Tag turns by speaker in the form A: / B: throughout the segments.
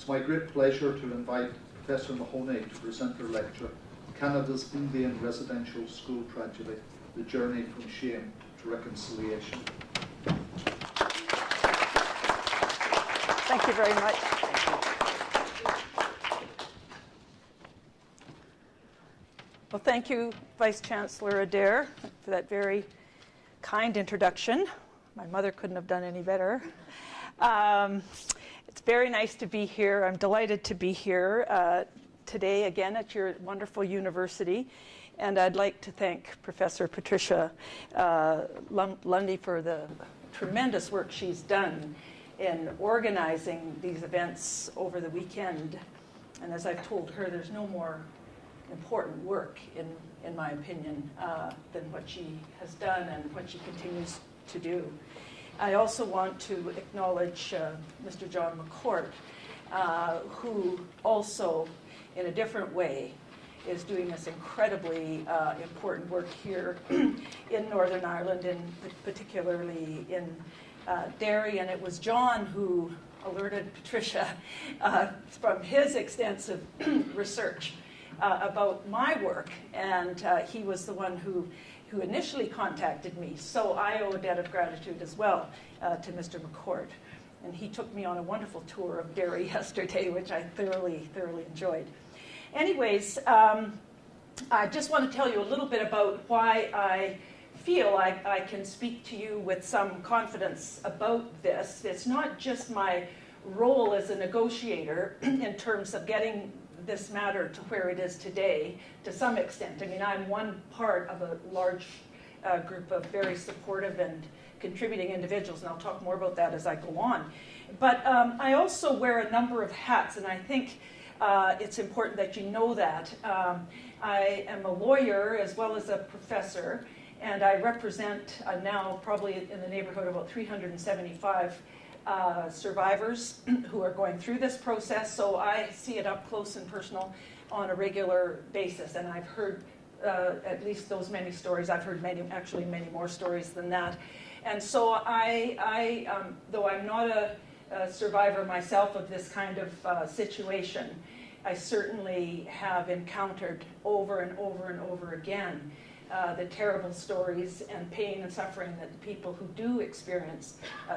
A: It's my great pleasure to invite Professor Mahoney to present her lecture, Canada's Indian Residential School Tragedy, The Journey from Shame to Reconciliation.
B: Thank you very much. Well, thank you, Vice Chancellor Adair, for that very kind introduction. My mother couldn't have done any better. It's very nice to be here. I'm delighted to be here today again at your wonderful university. And I'd like to thank Professor Patricia Lundy for the tremendous work she's done in organizing these events over the weekend. And as I've told her, there's no more important work, in my opinion, than what she has done and what she continues to do. I also want to acknowledge Mr. John McCourt, who also, in a different way, is doing this incredibly important work here in Northern Ireland, and particularly in Derry. And it was John who alerted Patricia from his extensive research about my work, and he was the one who initially contacted me. So I owe a debt of gratitude as well to Mr. McCourt. And he took me on a wonderful tour of Derry yesterday, which I thoroughly enjoyed. Anyways, I just want to tell you a little bit about why I feel I can speak to you with some confidence about this. It's not just my role as a negotiator in terms of getting this matter to where it is today, to some extent. I mean, I'm one part of a large group of very supportive and contributing individuals, and I'll talk more about that as I go on. But I also wear a number of hats, and I think it's important that you know that. I am a lawyer as well as a professor, and I represent now probably in the neighborhood of about 375 survivors who are going through this process, so I see it up close and personal on a regular basis, and I've heard at least those many stories. I've heard many more stories than that. And so I though I'm not a survivor myself of this kind of situation, I certainly have encountered over and over again the terrible stories and pain and suffering that the people who do experience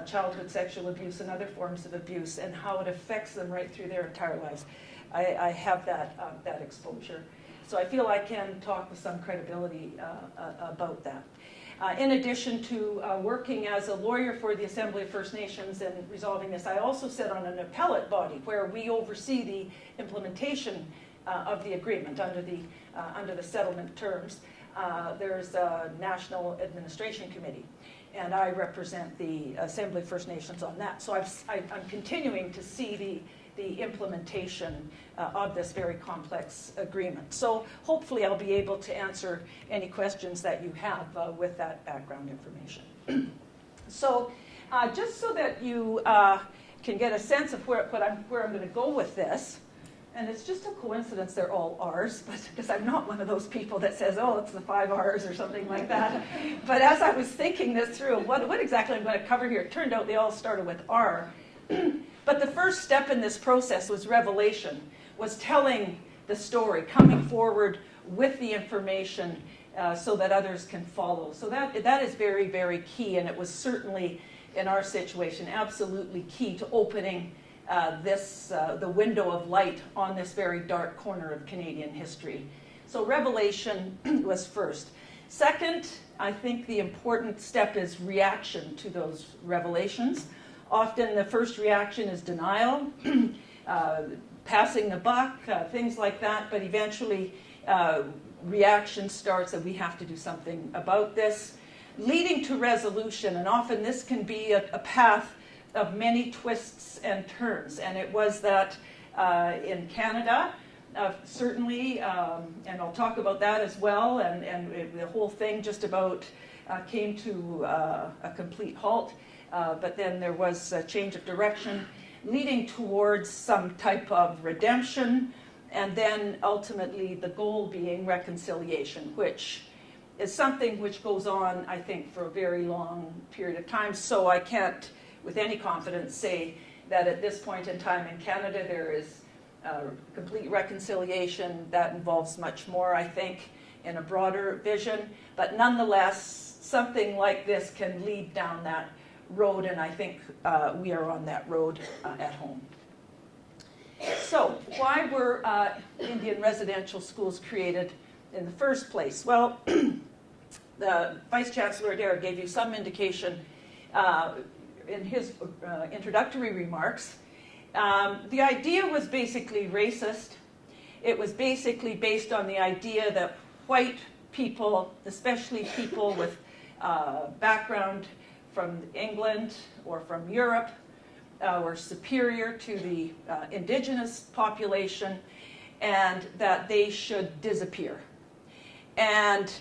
B: childhood sexual abuse and other forms of abuse, and how it affects them right through their entire lives. I have that exposure. So I feel I can talk with some credibility about that. In addition to working as a lawyer for the Assembly of First Nations and resolving this, I also sit on an appellate body where we oversee the implementation of the agreement under the settlement terms. There's a National Administration Committee, and I represent the Assembly of First Nations on that. So I'm continuing to see the implementation of this very complex agreement. So hopefully I'll be able to answer any questions that you have with that background information. So just so that you can get a sense of where I'm going to go with this, and it's just a coincidence they're all R's, but because I'm not one of those people that says, oh, it's the 5 R's or something like that. But as I was thinking this through, what exactly I'm going to cover here, it turned out they all started with R. But the first step in this process was revelation, was telling the story, coming forward with the information so that others can follow. So that is very key, and it was certainly, in our situation, absolutely key to opening the window of light on this very dark corner of Canadian history. So revelation was first. Second, I think the important step is reaction to those revelations. Often the first reaction is denial, passing the buck, things like that, but eventually reaction starts that we have to do something about this, leading to resolution. And often this can be a path of many twists and turns. And it was that in Canada, certainly, and I'll talk about that as well, and the whole thing just about came to a complete halt. But then there was a change of direction leading towards some type of redemption, and then ultimately the goal being reconciliation, which is something which goes on, I think, for a very long period of time. So I can't, with any confidence, say that at this point in time in Canada there is complete reconciliation that involves much more, I think, in a broader vision. But nonetheless, something like this can lead down that road, and I think we are on that road at home. So, why were Indian residential schools created in the first place? Well, the Vice-Chancellor Adair gave you some indication in his introductory remarks. The idea was basically racist. It was basically based on the idea that white people, especially people with background from England or from Europe, were superior to the indigenous population, and that they should disappear. And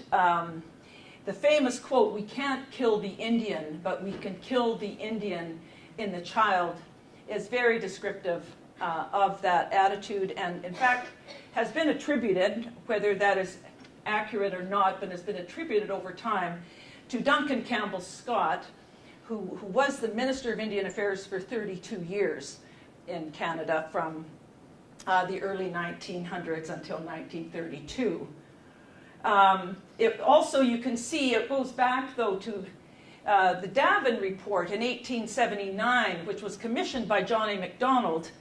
B: the famous quote, "We can't kill the Indian, but we can kill the Indian in the child," is very descriptive of that attitude, and in fact has been attributed, whether that is accurate or not, but has been attributed over time to Duncan Campbell Scott, who was the Minister of Indian Affairs for 32 years in Canada from the early 1900s until 1932. It also, you can see, it goes back, though, to the Davin Report in 1879, which was commissioned by John A. Macdonald,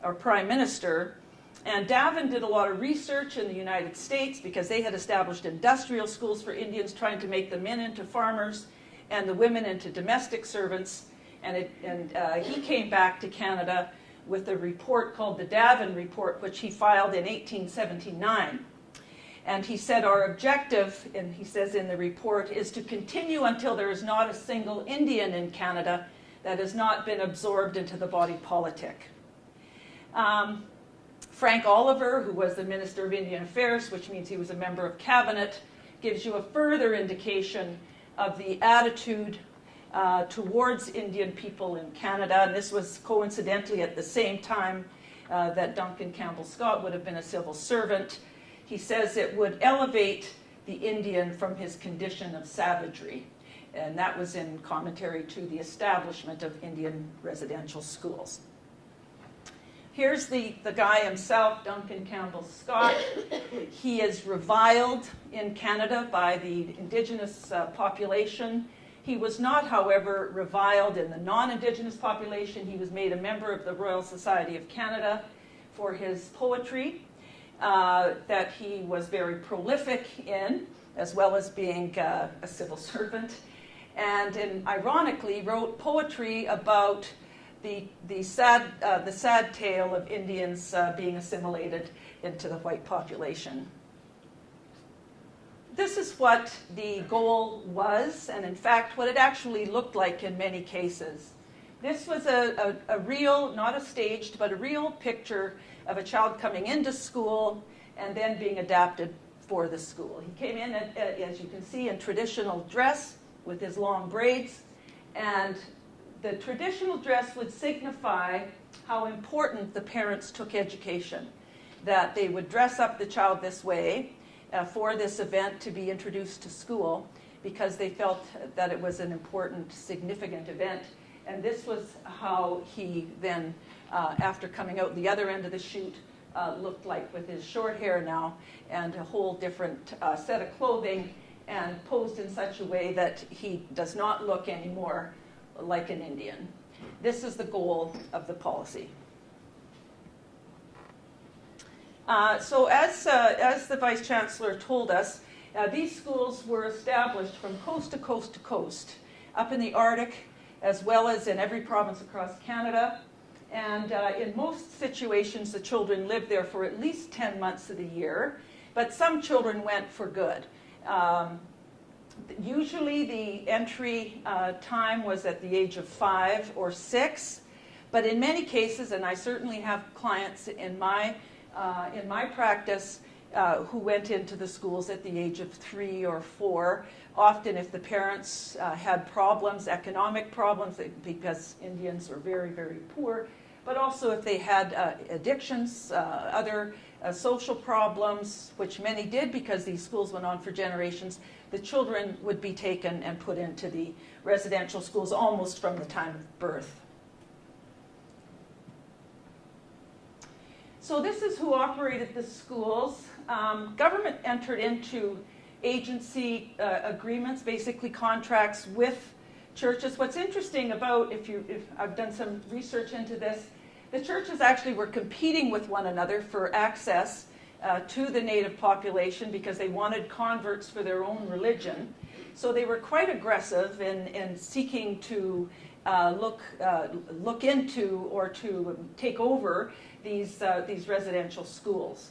B: our Prime Minister. And Davin did a lot of research in the United States because they had established industrial schools for Indians, trying to make the men into farmers and the women into domestic servants. And he came back to Canada with a report called the Davin Report, which he filed in 1879. And he said, our objective, and he says in the report, is to continue until there is not a single Indian in Canada that has not been absorbed into the body politic. Frank Oliver, who was the Minister of Indian Affairs, which means he was a member of Cabinet, gives you a further indication of the attitude towards Indian people in Canada. And this was coincidentally at the same time that Duncan Campbell Scott would have been a civil servant. He says it would elevate the Indian from his condition of savagery. And that was in commentary to the establishment of Indian residential schools. Here's the guy himself, Duncan Campbell Scott. He is reviled in Canada by the Indigenous population. He was not, however, reviled in the non-Indigenous population. He was made a member of the Royal Society of Canada for his poetry that he was very prolific in, as well as being a civil servant. And ironically, wrote poetry about the sad tale of Indians being assimilated into the white population. This is what the goal was, and in fact, what it actually looked like in many cases. This was a real, not a staged, but a real picture of a child coming into school and then being adapted for the school. He came in, as you can see, in traditional dress with his long braids, and the traditional dress would signify how important the parents took education, that they would dress up the child this way for this event to be introduced to school because they felt that it was an important, significant event. And this was how he then, after coming out the other end of the chute, looked like with his short hair now and a whole different set of clothing, and posed in such a way that he does not look anymore like an Indian. This is the goal of the policy. So as the Vice-Chancellor told us, these schools were established from coast to coast to coast, up in the Arctic, as well as in every province across Canada. And in most situations, the children lived there for at least 10 months of the year, but some children went for good. Usually the entry time was at the age of 5 or 6, but in many cases, and I certainly have clients in my practice who went into the schools at the age of 3 or 4, often if the parents had problems, economic problems, because Indians are very, very poor, but also if they had addictions, other social problems, which many did because these schools went on for generations, the children would be taken and put into the residential schools almost from the time of birth. So this is who operated the schools. Government entered into agency agreements, basically contracts with churches. What's interesting about, if I've done some research into this, the churches actually were competing with one another for access to the native population because they wanted converts for their own religion. So they were quite aggressive in seeking to look into or to take over these residential schools.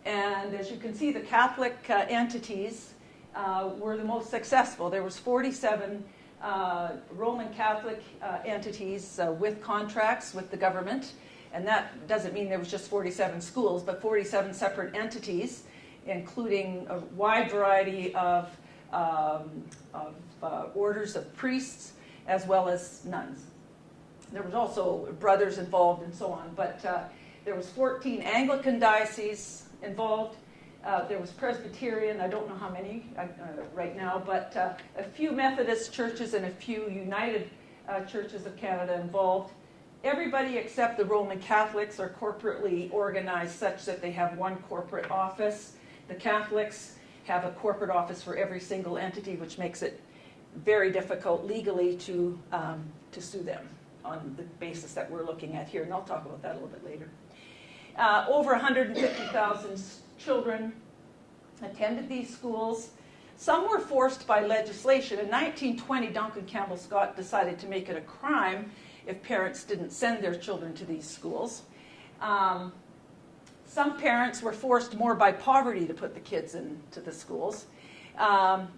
B: And as you can see, the Catholic entities were the most successful. There was 47 Roman Catholic entities with contracts with the government. And that doesn't mean there was just 47 schools, but 47 separate entities, including a wide variety of orders of priests, as well as nuns. There was also brothers involved and so on, but there was 14 Anglican dioceses involved. There was Presbyterian, I don't know how many right now, but a few Methodist churches and a few United Churches of Canada involved. Everybody except the Roman Catholics are corporately organized such that they have one corporate office. The Catholics have a corporate office for every single entity, which makes it very difficult legally to sue them on the basis that we're looking at here, and I'll talk about that a little bit later. Over 150,000 children attended these schools. Some were forced by legislation. In 1920, Duncan Campbell Scott decided to make it a crime if parents didn't send their children to these schools. Some parents were forced more by poverty to put the kids into the schools. And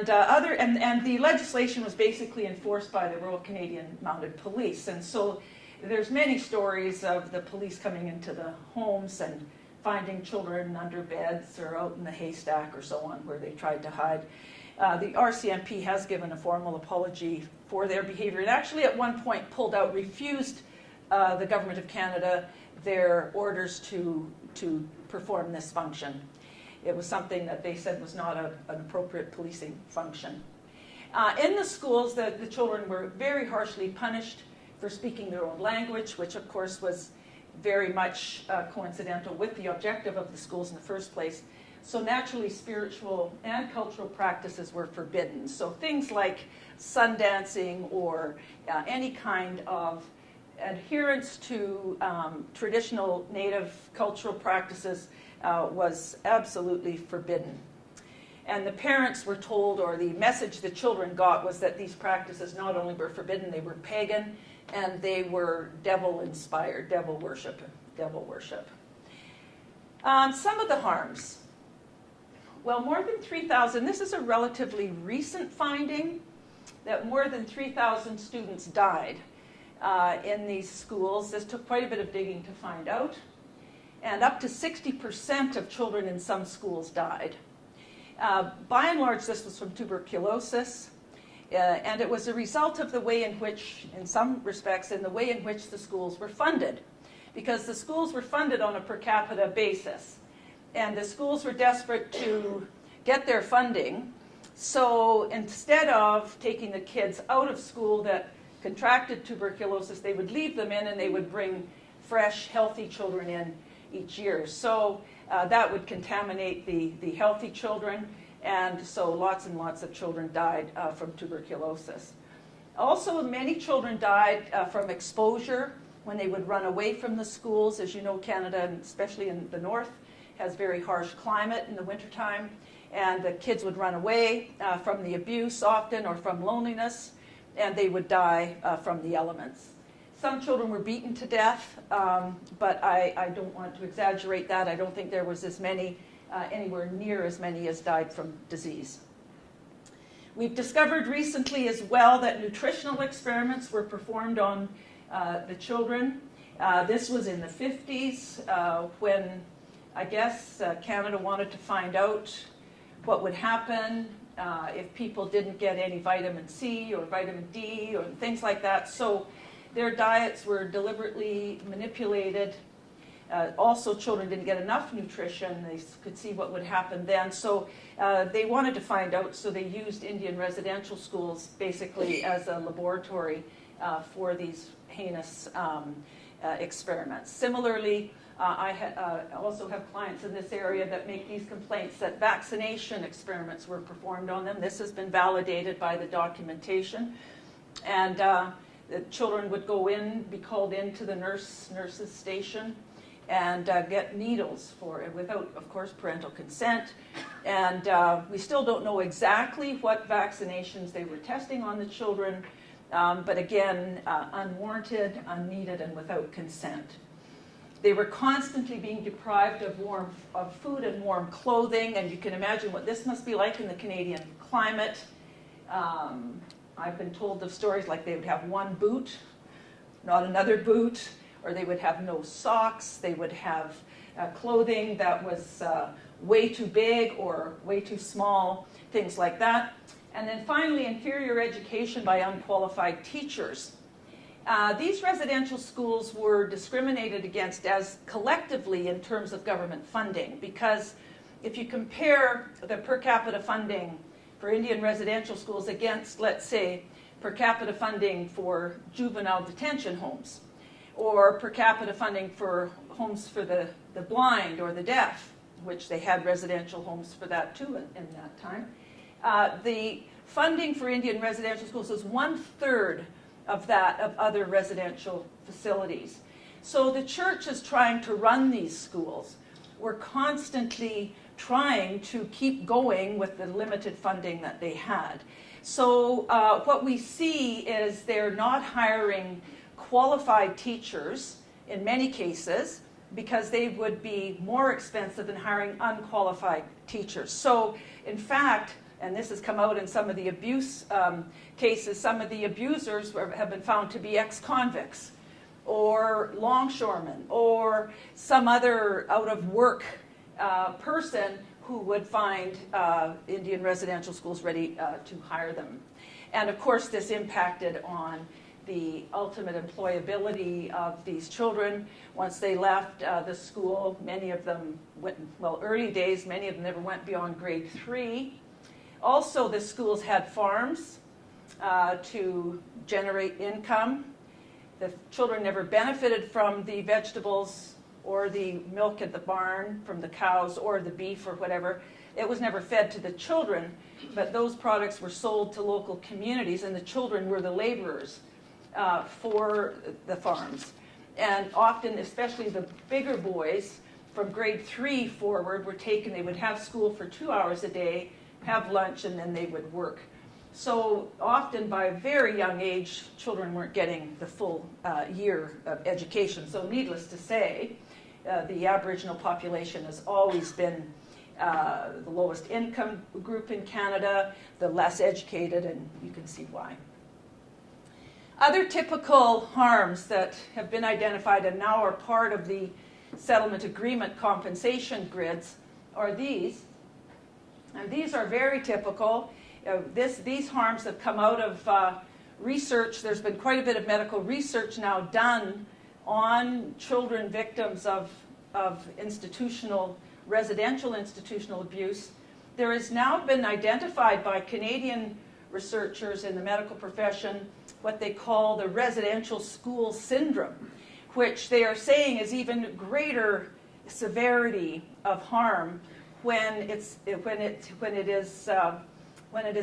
B: the legislation was basically enforced by the Royal Canadian Mounted Police. And so there's many stories of the police coming into the homes and finding children under beds or out in the haystack or so on where they tried to hide. The RCMP has given a formal apology for their behavior, and actually at one point refused the Government of Canada their orders to perform this function. It was something that they said was not an appropriate policing function. In the schools, the children were very harshly punished for speaking their own language, which of course was very much coincidental with the objective of the schools in the first place. So naturally, spiritual and cultural practices were forbidden. So things like sun dancing or any kind of adherence to traditional native cultural practices was absolutely forbidden. And the parents were told, or the message the children got was that these practices not only were forbidden, they were pagan, and they were devil-inspired, devil worship. Some of the harms. Well, more than 3,000, this is a relatively recent finding, that more than 3,000 students died in these schools. This took quite a bit of digging to find out. And up to 60% of children in some schools died. By and large, this was from tuberculosis. And it was a result of the way in which, in some respects, in the way in which the schools were funded. Because the schools were funded on a per capita basis. And the schools were desperate to get their funding. So instead of taking the kids out of school that contracted tuberculosis, they would leave them in and they would bring fresh, healthy children in each year. So that would contaminate the healthy children. And so lots and lots of children died from tuberculosis. Also, many children died from exposure when they would run away from the schools. As you know, Canada, and especially in the north, has very harsh climate in the wintertime. And the kids would run away from the abuse often or from loneliness, and they would die from the elements. Some children were beaten to death, but I don't want to exaggerate that. I don't think there was as many, anywhere near as many as died from disease. We've discovered recently as well that nutritional experiments were performed on the children. This was in the 50s when I guess Canada wanted to find out what would happen if people didn't get any vitamin C or vitamin D or things like that. So their diets were deliberately manipulated. Also, children didn't get enough nutrition. They could see what would happen then. So they wanted to find out, so they used Indian residential schools basically as a laboratory for these heinous experiments. Similarly, I also have clients in this area that make these complaints that vaccination experiments were performed on them. This has been validated by the documentation. And the children would go in, be called into the nurse's station, and get needles for it without, of course, parental consent. And we still don't know exactly what vaccinations they were testing on the children, but again, unwarranted, unneeded, and without consent. They were constantly being deprived of food and warm clothing, and you can imagine what this must be like in the Canadian climate. I've been told of stories like they would have one boot, not another boot, or they would have no socks. They would have clothing that was way too big or way too small, things like that. And then finally, inferior education by unqualified teachers. These residential schools were discriminated against as collectively in terms of government funding, because if you compare the per capita funding for Indian residential schools against, let's say, per capita funding for juvenile detention homes, or per capita funding for homes for the blind or the deaf, which they had residential homes for that too in that time, the funding for Indian residential schools was 1/3 of that of other residential facilities. So the church is trying to run these schools. We're constantly trying to keep going with the limited funding that they had. So what we see is they're not hiring qualified teachers in many cases because they would be more expensive than hiring unqualified teachers. So in fact, and this has come out in some of the abuse cases, some of the abusers have been found to be ex-convicts or longshoremen or some other out-of-work person who would find Indian residential schools ready to hire them. And of course, this impacted on the ultimate employability of these children. Once they left the school, many of them went, well, early days, many of them never went beyond grade 3. Also, the schools had farms to generate income. The children never benefited from the vegetables or the milk at the barn from the cows or the beef or whatever. It was never fed to the children, but those products were sold to local communities, and the children were the laborers for the farms. And often, especially the bigger boys, from grade 3 forward were taken. They would have school for 2 hours a day, have lunch, and then they would work. So often by a very young age, children weren't getting the full year of education. So needless to say, the Aboriginal population has always been the lowest income group in Canada, the less educated, and you can see why. Other typical harms that have been identified and now are part of the settlement agreement compensation grids are these. And these are very typical. These harms have come out of research. There's been quite a bit of medical research now done on children victims of residential institutional abuse. There has now been identified by Canadian researchers in the medical profession what they call the residential school syndrome, which they are saying is even greater severity of harm when it is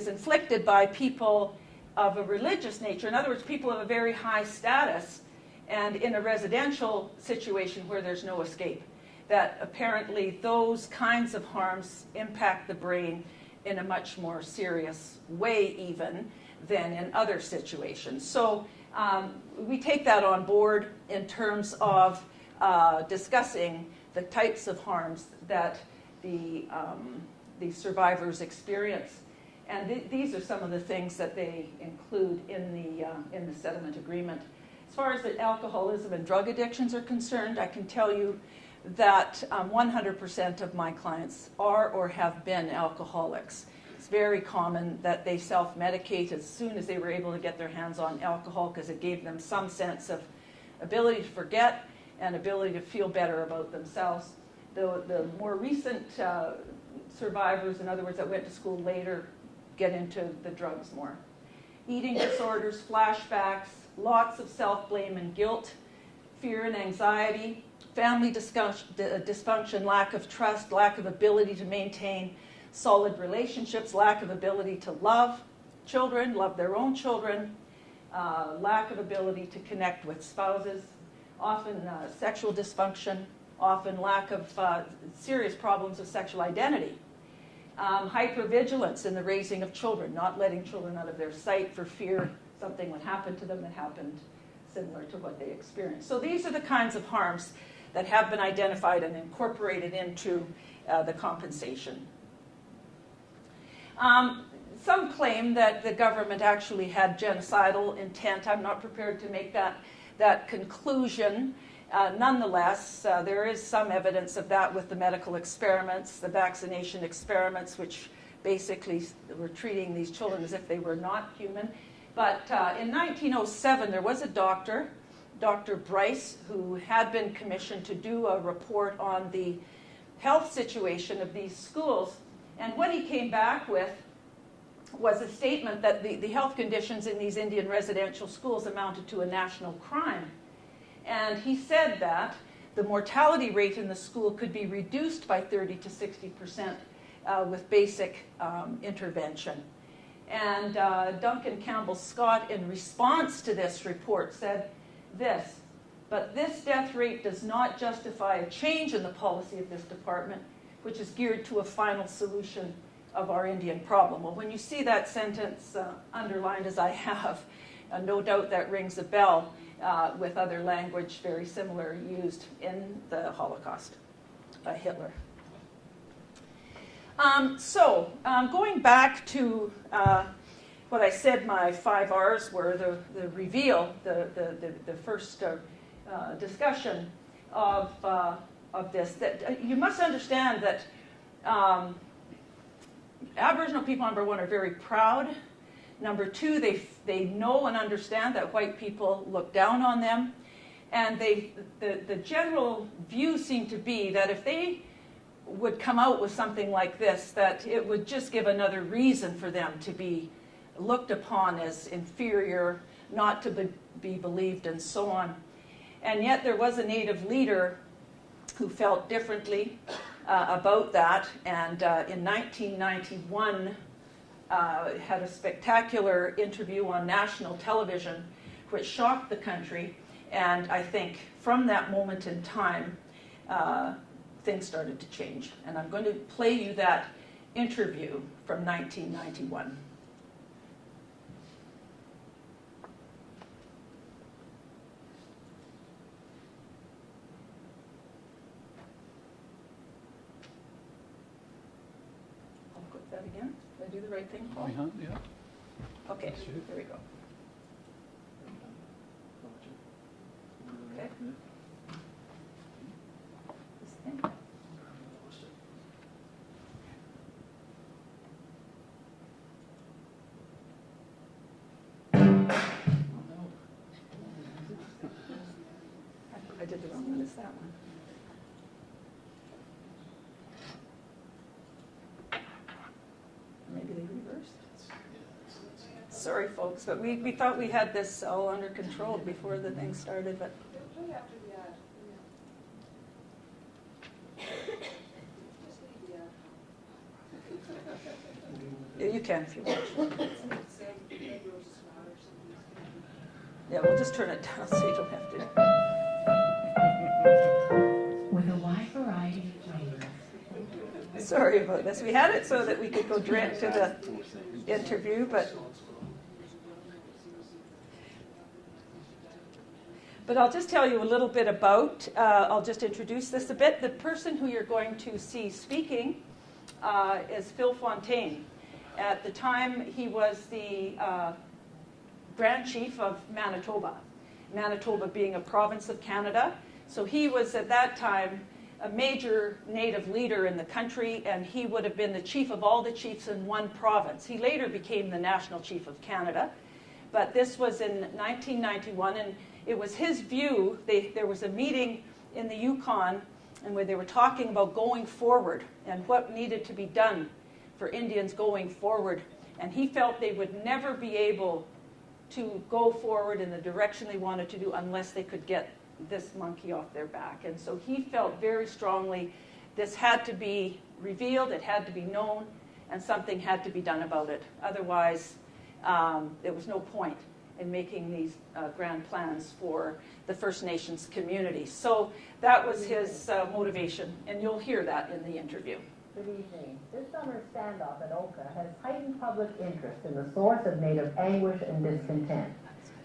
B: inflicted by people of a religious nature. In other words, people of a very high status and in a residential situation where there's no escape. That apparently those kinds of harms impact the brain in a much more serious way even than in other situations. So we take that on board in terms of discussing the types of harms that the survivors experience. And these are some of the things that they include in the settlement agreement. As far as the alcoholism and drug addictions are concerned, I can tell you that 100% of my clients are or have been alcoholics. It's very common that they self-medicate as soon as they were able to get their hands on alcohol because it gave them some sense of ability to forget and ability to feel better about themselves. The more recent survivors, in other words, that went to school later, get into the drugs more. Eating disorders, flashbacks, lots of self-blame and guilt, fear and anxiety, family dysfunction, lack of trust, lack of ability to maintain solid relationships, lack of ability to love children, love their own children, lack of ability to connect with spouses, often sexual dysfunction, often lack of serious problems of sexual identity. Hypervigilance in the raising of children, not letting children out of their sight for fear something would happen to them that happened similar to what they experienced. So these are the kinds of harms that have been identified and incorporated into the compensation. Some claim that the government actually had genocidal intent. I'm not prepared to make that conclusion. Nonetheless, there is some evidence of that with the medical experiments, the vaccination experiments, which basically were treating these children as if they were not human. But in 1907, there was a doctor, Dr. Bryce, who had been commissioned to do a report on the health situation of these schools. And what he came back with was a statement that the health conditions in these Indian residential schools amounted to a national crime. And he said that the mortality rate in the school could be reduced by 30 to 60% with basic intervention. And Duncan Campbell Scott, in response to this report, said this: "But this death rate does not justify a change in the policy of this department, which is geared to a final solution of our Indian problem." Well, when you see that sentence underlined as I have, no doubt that rings a bell with other language very similar used in the Holocaust by Hitler. Going back to what I said my 5 R's were, the reveal, the first discussion of this, that you must understand that Aboriginal people, number one, are very proud. Number two, they know and understand that white people look down on them. And the general view seemed to be that if they would come out with something like this, that it would just give another reason for them to be looked upon as inferior, not to be believed, and so on. And yet there was a Native leader who felt differently about that, and in 1991 had a spectacular interview on national television which shocked the country, and I think from that moment in time things started to change. And I'm going to play you that interview from 1991. That again? Did I do the right thing, Paul?
C: Yeah.
B: Okay, here we go. Okay. This thing. I did the wrong one. It's that one. Maybe they reversed. Sorry, folks, but we thought we had this all under control before the thing started, but. You can if you want. Yeah, we'll just turn it down so you don't have to.
D: With a wide variety of flavors.
B: Sorry about this. We had it so that we could go direct to the interview, but I'll just tell you a little bit about, I'll just introduce this a bit. The person who you're going to see speaking is Phil Fontaine. At the time, he was the Grand Chief of Manitoba, Manitoba being a province of Canada. So he was at that time a major Native leader in the country, and he would have been the chief of all the chiefs in one province. He later became the National Chief of Canada, but this was in 1991, and it was his view. There was a meeting in the Yukon, and where they were talking about going forward and what needed to be done for Indians going forward, and he felt they would never be able to go forward in the direction they wanted to do unless they could get this monkey off their back. And so he felt very strongly this had to be revealed, it had to be known, and something had to be done about it. Otherwise, there was no point in making these grand plans for the First Nations community. So that was his motivation, and you'll hear that in the interview.
C: Good evening. This summer's standoff in Oka has heightened public interest in the source of Native anguish and discontent.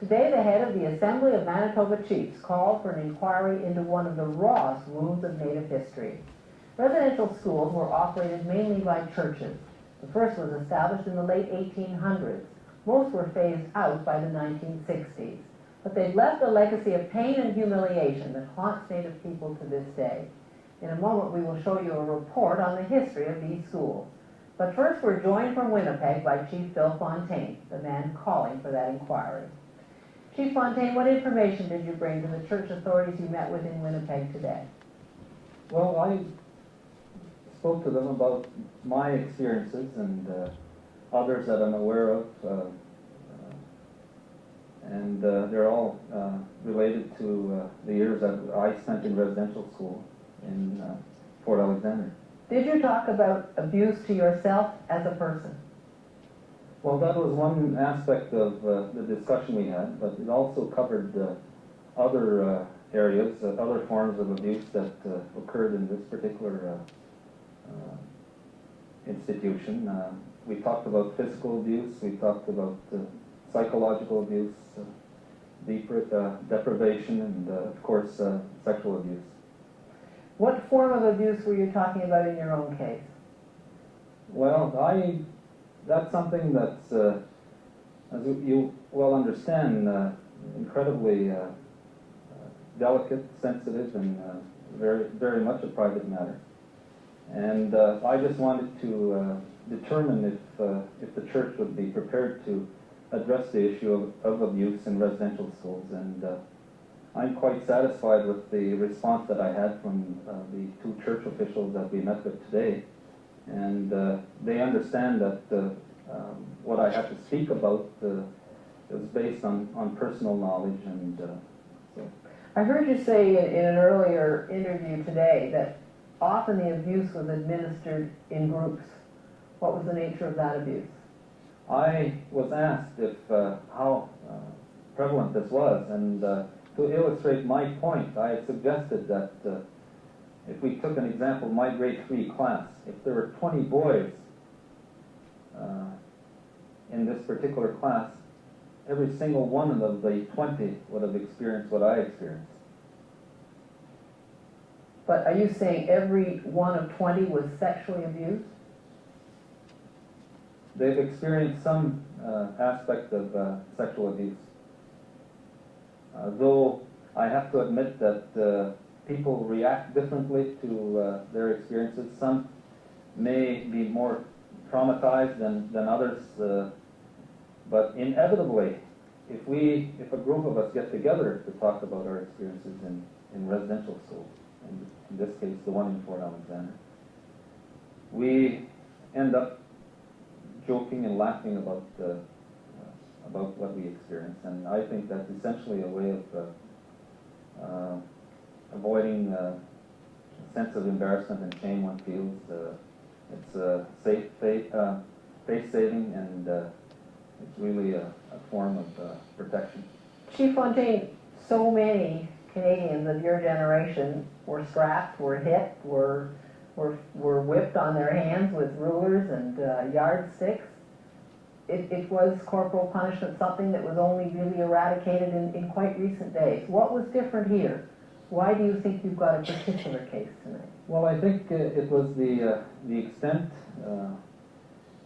C: Today, the head of the Assembly of Manitoba Chiefs called for an inquiry into one of the rawest wounds of Native history. Residential schools were operated mainly by churches. The first was established in the late 1800s. Most were phased out by the 1960s. But they've left a legacy of pain and humiliation that haunts Native people to this day. In a moment, we will show you a report on the history of these schools. But first, we're joined from Winnipeg by Chief Phil Fontaine, the man calling for that inquiry. Chief Fontaine, what information did you bring to the church authorities you met with in Winnipeg today?
E: Well, I spoke to them about my experiences and others that I'm aware of, and they're all related to the years that I spent in residential school in Fort Alexander.
C: Did you talk about abuse to yourself as a person?
E: Well, that was one aspect of the discussion we had, but it also covered other areas, other forms of abuse that occurred in this particular institution. We talked about physical abuse, we talked about psychological abuse, deprivation, and of course sexual abuse.
C: What form of abuse were you talking about in your own case?
E: Well, that's something that's, as you well understand, incredibly delicate, sensitive, and very, very much a private matter. And I just wanted to determine if the church would be prepared to address the issue of abuse in residential schools. And I'm quite satisfied with the response that I had from the two church officials that we met with today. And they understand that what I have to speak about is based on personal knowledge. And so.
C: I heard you say in an earlier interview today that often the abuse was administered in groups. What was the nature of that abuse?
E: I was asked if how prevalent this was, and to illustrate my point, I had suggested that if we took an example of my grade 3 class, if there were 20 boys in this particular class, every single one of the 20 would have experienced what I experienced.
C: But are you saying every one of 20 was sexually abused?
E: They've experienced some aspect of sexual abuse. Though I have to admit that people react differently to their experiences. Some may be more traumatized than others, but inevitably, if a group of us get together to talk about our experiences in residential school, and in this case the one in Fort Alexander, we end up joking and laughing about what we experience, and I think that's essentially a way of avoiding a sense of embarrassment and shame one feels. It's face-saving, and it's really a form of protection.
C: Chief Fontaine, so many Canadians of your generation were strapped, were hit, were whipped on their hands with rulers and yardsticks. It was corporal punishment, something that was only really eradicated in quite recent days. What was different here? Why do you think you've got a particular case tonight?
E: Well, I think it was the extent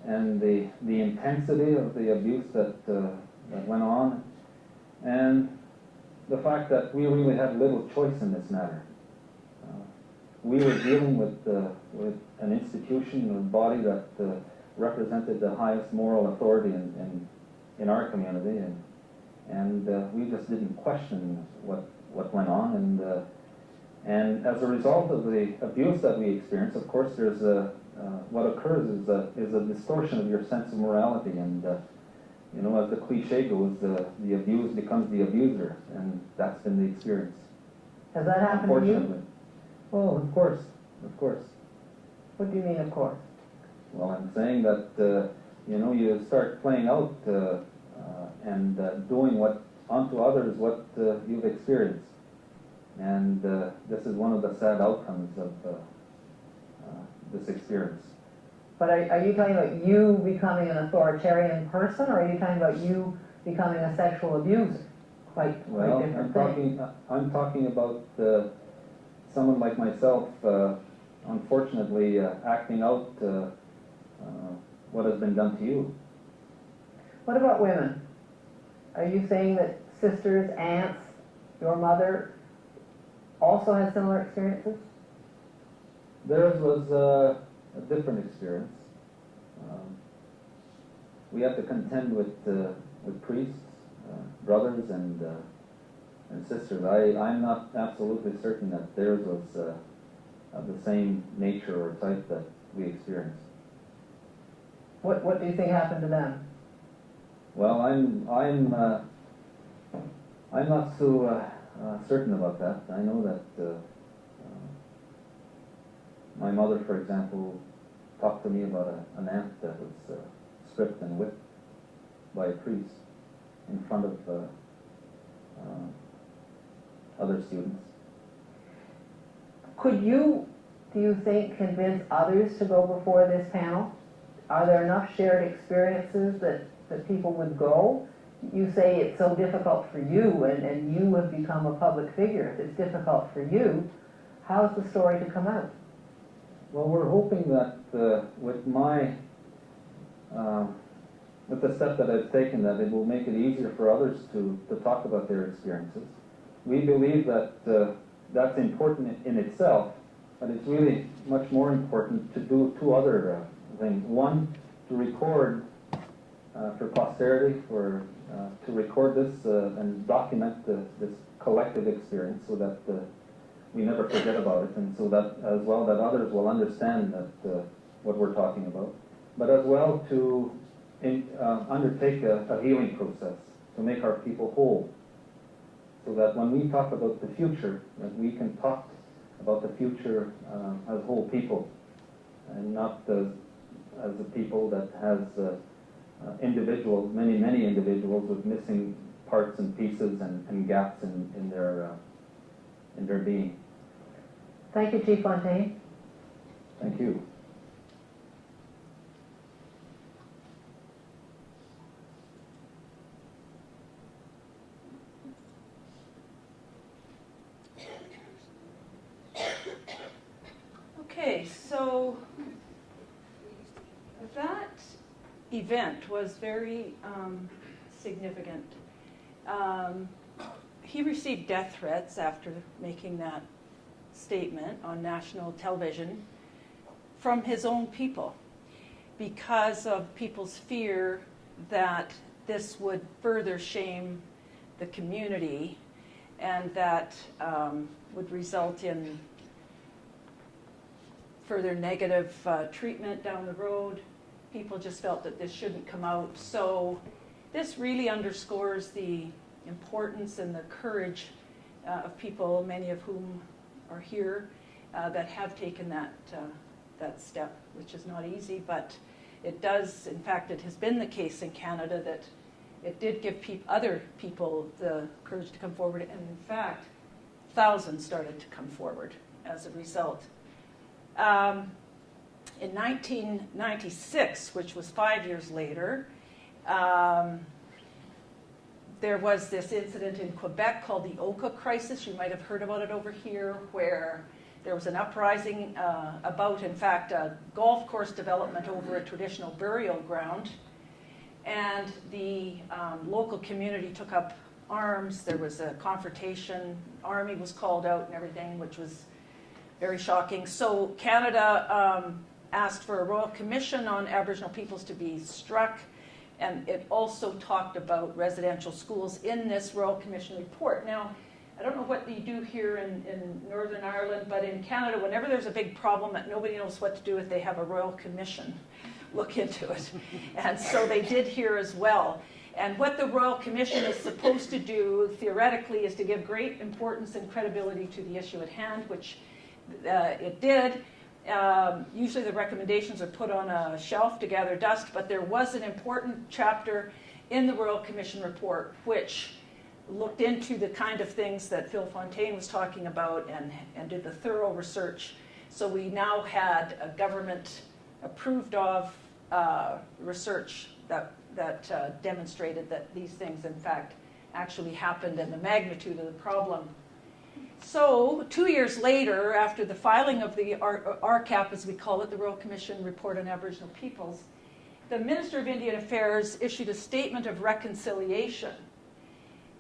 E: and the intensity of the abuse that went on, and the fact that we really had little choice in this matter. We were dealing with an institution or body that represented the highest moral authority in our community, and we just didn't question what went on, and as a result of the abuse that we experienced, of course, there's what occurs is a distortion of your sense of morality, and you know, as the cliche goes, the abused becomes the abuser, and that's been the experience.
C: Has that happened to you?
E: Unfortunately. Oh, of course, of course.
C: What do you mean, of course?
E: Well, I'm saying that, you start playing out and doing onto others what you've experienced. And this is one of the sad outcomes of this experience.
C: But are you talking about you becoming an authoritarian person, or are you talking about you becoming a sexual abuser? Quite different things.
E: I'm talking about someone like myself, unfortunately, acting out what has been done to you.
C: What about women? Are you saying that sisters, aunts, your mother also had similar experiences?
E: Theirs was a different experience. We have to contend with priests, brothers, and sisters. I'm not absolutely certain that theirs was of the same nature or type that we experienced.
C: What do you think happened to them?
E: Well, I'm not so certain about that. I know that my mother, for example, talked to me about an aunt that was stripped and whipped by a priest in front of other students.
C: Could you, do you think, convince others to go before this panel? Are there enough shared experiences that people would go? You say it's so difficult for you, and you have become a public figure. If it's difficult for you, how's the story to come out?
E: Well, we're hoping that with the step that I've taken, that it will make it easier for others to talk about their experiences. We believe that that's important in itself, but it's really much more important to do two other things. One, to record for posterity, to record this and document this collective experience so that we never forget about it, and so that as well that others will understand that what we're talking about, but as well to undertake a healing process to make our people whole, so that when we talk about the future, that we can talk about the future as whole people, and not as a people that has individuals, many individuals with missing parts and pieces and gaps in their being.
C: Thank you, Chief Fontaine.
E: Thank you.
B: Okay, so that event was very significant. He received death threats after making that statement on national television from his own people because of people's fear that this would further shame the community and that would result in further negative treatment down the road. People just felt that this shouldn't come out. So this really underscores the importance and the courage of people, many of whom are here, that have taken that step, which is not easy, but it does, in fact, it has been the case in Canada that it did give other people the courage to come forward, and in fact, thousands started to come forward as a result. In 1996, which was 5 years later, there was this incident in Quebec called the Oka crisis. You might have heard about it over here, where there was an uprising about, in fact, a golf course development over a traditional burial ground. And the local community took up arms. There was a confrontation. Army was called out and everything, which was very shocking. So Canada asked for a royal commission on Aboriginal peoples to be struck. And it also talked about residential schools in this Royal Commission report. Now, I don't know what you do here in Northern Ireland, but in Canada, whenever there's a big problem that nobody knows what to do with, they have a Royal Commission look into it. And so they did here as well. And what the Royal Commission is supposed to do, theoretically, is to give great importance and credibility to the issue at hand, which it did. Usually the recommendations are put on a shelf to gather dust, but there was an important chapter in the Royal Commission report which looked into the kind of things that Phil Fontaine was talking about and did the thorough research. So we now had a government approved of research that demonstrated that these things, in fact, actually happened and the magnitude of the problem. So 2 years later, after the filing of the RCAP, as we call it, the Royal Commission Report on Aboriginal Peoples, the Minister of Indian Affairs issued a statement of reconciliation.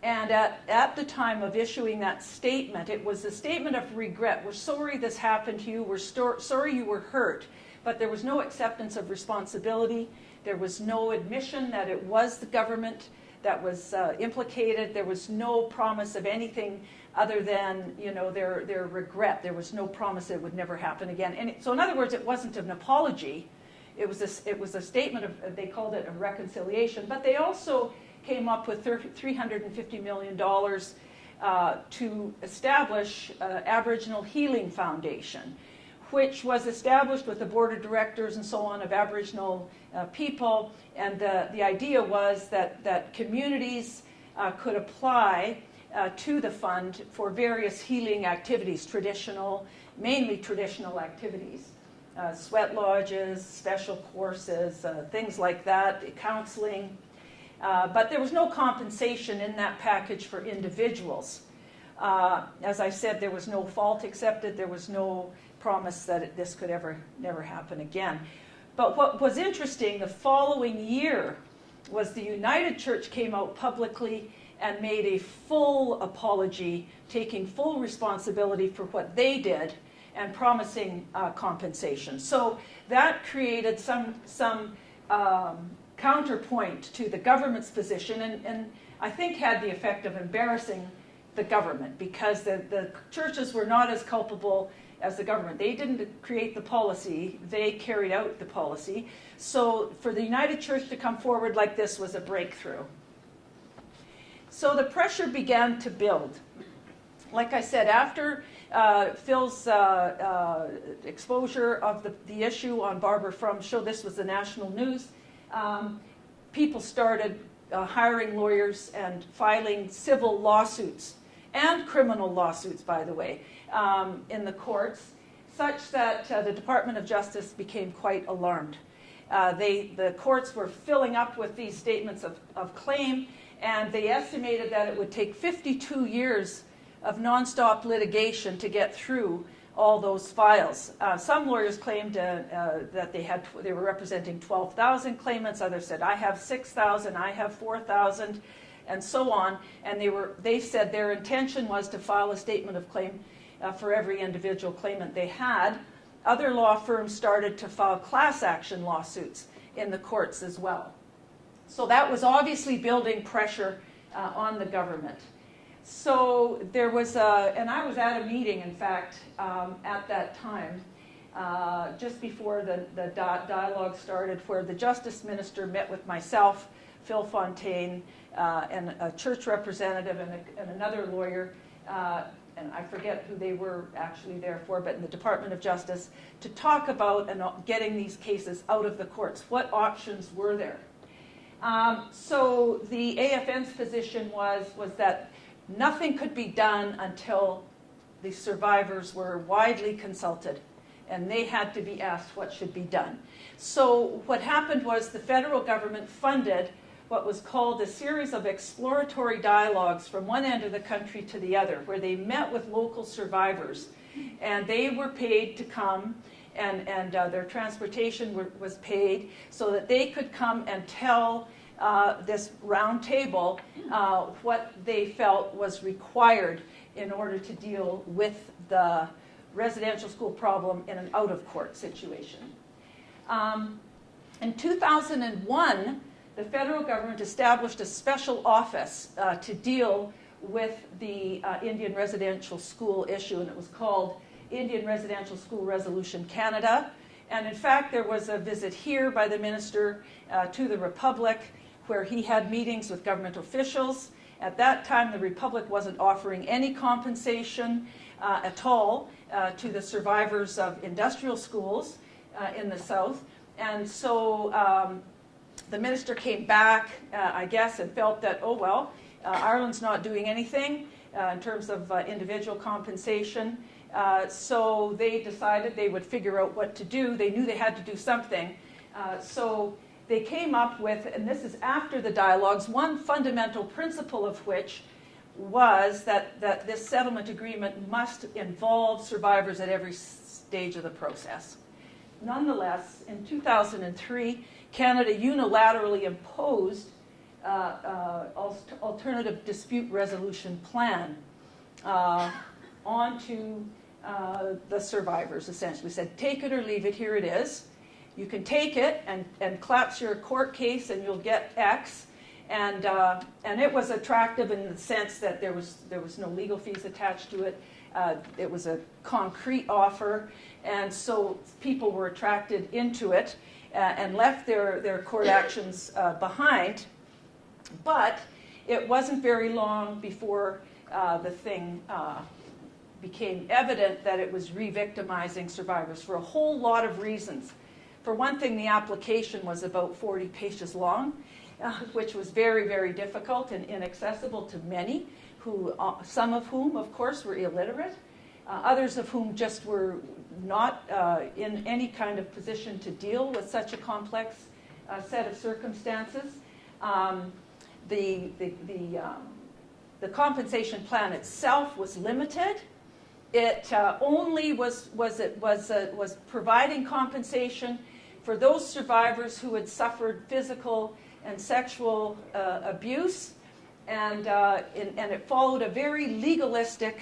B: And at the time of issuing that statement, it was a statement of regret. We're sorry this happened to you. We're sorry you were hurt. But there was no acceptance of responsibility. There was no admission that it was the government that was implicated. There was no promise of anything other than, you know, their regret. There was no promise that it would never happen again. And so in other words, it wasn't an apology. It was a statement of, they called it a reconciliation. But they also came up with $350 million to establish Aboriginal Healing Foundation, which was established with the board of directors and so on of Aboriginal people. And the idea was that communities could apply to the fund for various healing activities, mainly traditional activities. Sweat lodges, special courses, things like that, counseling. But there was no compensation in that package for individuals. As I said, there was no fault accepted. There was no promise that this could never happen again. But what was interesting, the following year, was the United Church came out publicly and made a full apology, taking full responsibility for what they did and promising compensation. So that created some counterpoint to the government's position, and I think had the effect of embarrassing the government, because the churches were not as culpable as the government. They didn't create the policy, they carried out the policy. So for the United Church to come forward like this was a breakthrough. So the pressure began to build. Like I said, after Phil's exposure of the issue on Barbara Frum's show, this was the national news, people started hiring lawyers and filing civil lawsuits, and criminal lawsuits, by the way, in the courts, such that the Department of Justice became quite alarmed. The courts were filling up with these statements of claim, and they estimated that it would take 52 years of nonstop litigation to get through all those files. Some lawyers claimed that they were representing 12,000 claimants. Others said, I have 6,000, I have 4,000, and so on. And they said their intention was to file a statement of claim for every individual claimant they had. Other law firms started to file class action lawsuits in the courts as well. So that was obviously building pressure on the government. So there was and I was at a meeting, in fact, at that time, just before the dialogue started, where the Justice Minister met with myself, Phil Fontaine, and a church representative and another lawyer, and I forget who they were actually there for, but in the Department of Justice, to talk about getting these cases out of the courts. What options were there? So the AFN's position was that nothing could be done until the survivors were widely consulted, and they had to be asked what should be done. So what happened was the federal government funded what was called a series of exploratory dialogues from one end of the country to the other, where they met with local survivors, and they were paid to come, and their transportation was paid so that they could come and tell this round table what they felt was required in order to deal with the residential school problem in an out-of-court situation. In 2001, the federal government established a special office to deal with the Indian residential school issue, and it was called Indian Residential School Resolution Canada. And in fact, there was a visit here by the minister to the Republic, where he had meetings with government officials. At that time, the Republic wasn't offering any compensation at all to the survivors of industrial schools in the South. And so the minister came back, I guess, and felt that, oh, well, Ireland's not doing anything in terms of individual compensation. So they decided they would figure out what to do. They knew they had to do something. So they came up with, and this is after the dialogues, one fundamental principle of which was that this settlement agreement must involve survivors at every stage of the process. Nonetheless, in 2003, Canada unilaterally imposed alternative dispute resolution plan onto the survivors, essentially. Said, take it or leave it, here it is. You can take it and collapse your court case and you'll get X. And it was attractive in the sense that there was no legal fees attached to it. It was a concrete offer, and so people were attracted into it and left their court actions behind. But it wasn't very long before the thing became evident that it was re-victimizing survivors for a whole lot of reasons. For one thing, the application was about 40 pages long, which was very, very difficult and inaccessible to many, some of whom, of course, were illiterate, others of whom just were not in any kind of position to deal with such a complex set of circumstances. The compensation plan itself was limited. It only was providing compensation for those survivors who had suffered physical and sexual abuse, and it followed a very legalistic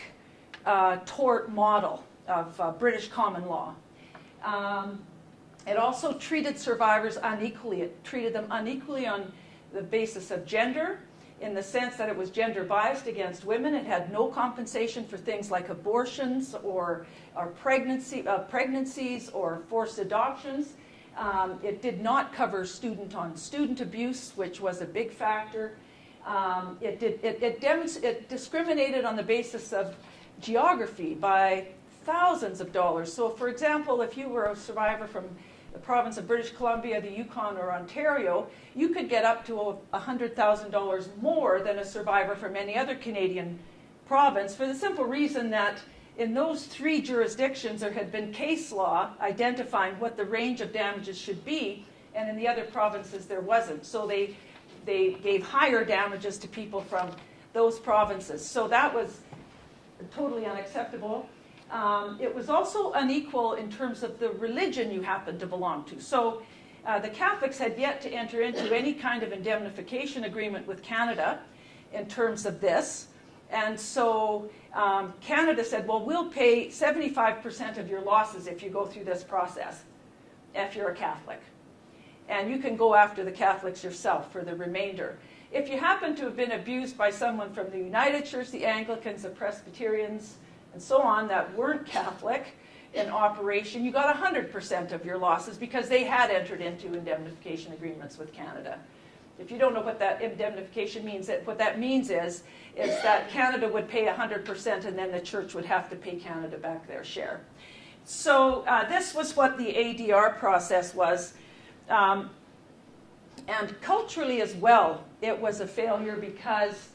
B: tort model of British common law. It also treated survivors unequally. It treated them unequally on the basis of gender, in the sense that it was gender biased against women. It had no compensation for things like abortions or pregnancies or forced adoptions. It did not cover student-on-student abuse, which was a big factor. It discriminated on the basis of geography by thousands of dollars. So, for example, if you were a survivor from the province of British Columbia, the Yukon, or Ontario, you could get up to $100,000 more than a survivor from any other Canadian province, for the simple reason that in those three jurisdictions there had been case law identifying what the range of damages should be, and in the other provinces there wasn't. So they gave higher damages to people from those provinces. So that was totally unacceptable. It was also unequal in terms of the religion you happened to belong to. So the Catholics had yet to enter into any kind of indemnification agreement with Canada in terms of this. And so Canada said, well, we'll pay 75% of your losses if you go through this process, if you're a Catholic. And you can go after the Catholics yourself for the remainder. If you happen to have been abused by someone from the United Church, the Anglicans, the Presbyterians, and so on, that weren't Catholic in operation, you got 100% of your losses because they had entered into indemnification agreements with Canada. If you don't know what that indemnification means, what that means is that Canada would pay 100% and then the church would have to pay Canada back their share. So this was what the ADR process was. And culturally as well, it was a failure because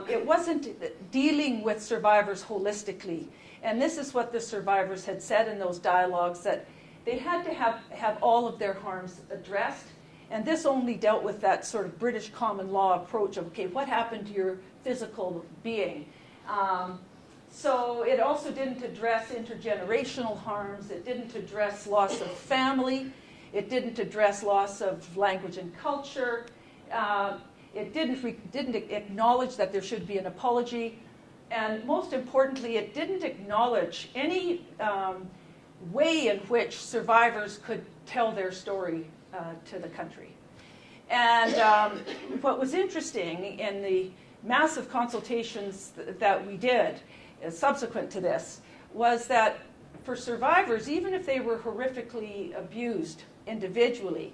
B: it wasn't dealing with survivors holistically. And this is what the survivors had said in those dialogues, that they had to have all of their harms addressed. And this only dealt with that sort of British common law approach of, okay, what happened to your physical being? So it also didn't address intergenerational harms. It didn't address loss of family. It didn't address loss of language and culture. It didn't acknowledge that there should be an apology. And most importantly, it didn't acknowledge any way in which survivors could tell their story to the country. And what was interesting in the massive consultations that we did subsequent to this was that for survivors, even if they were horrifically abused individually,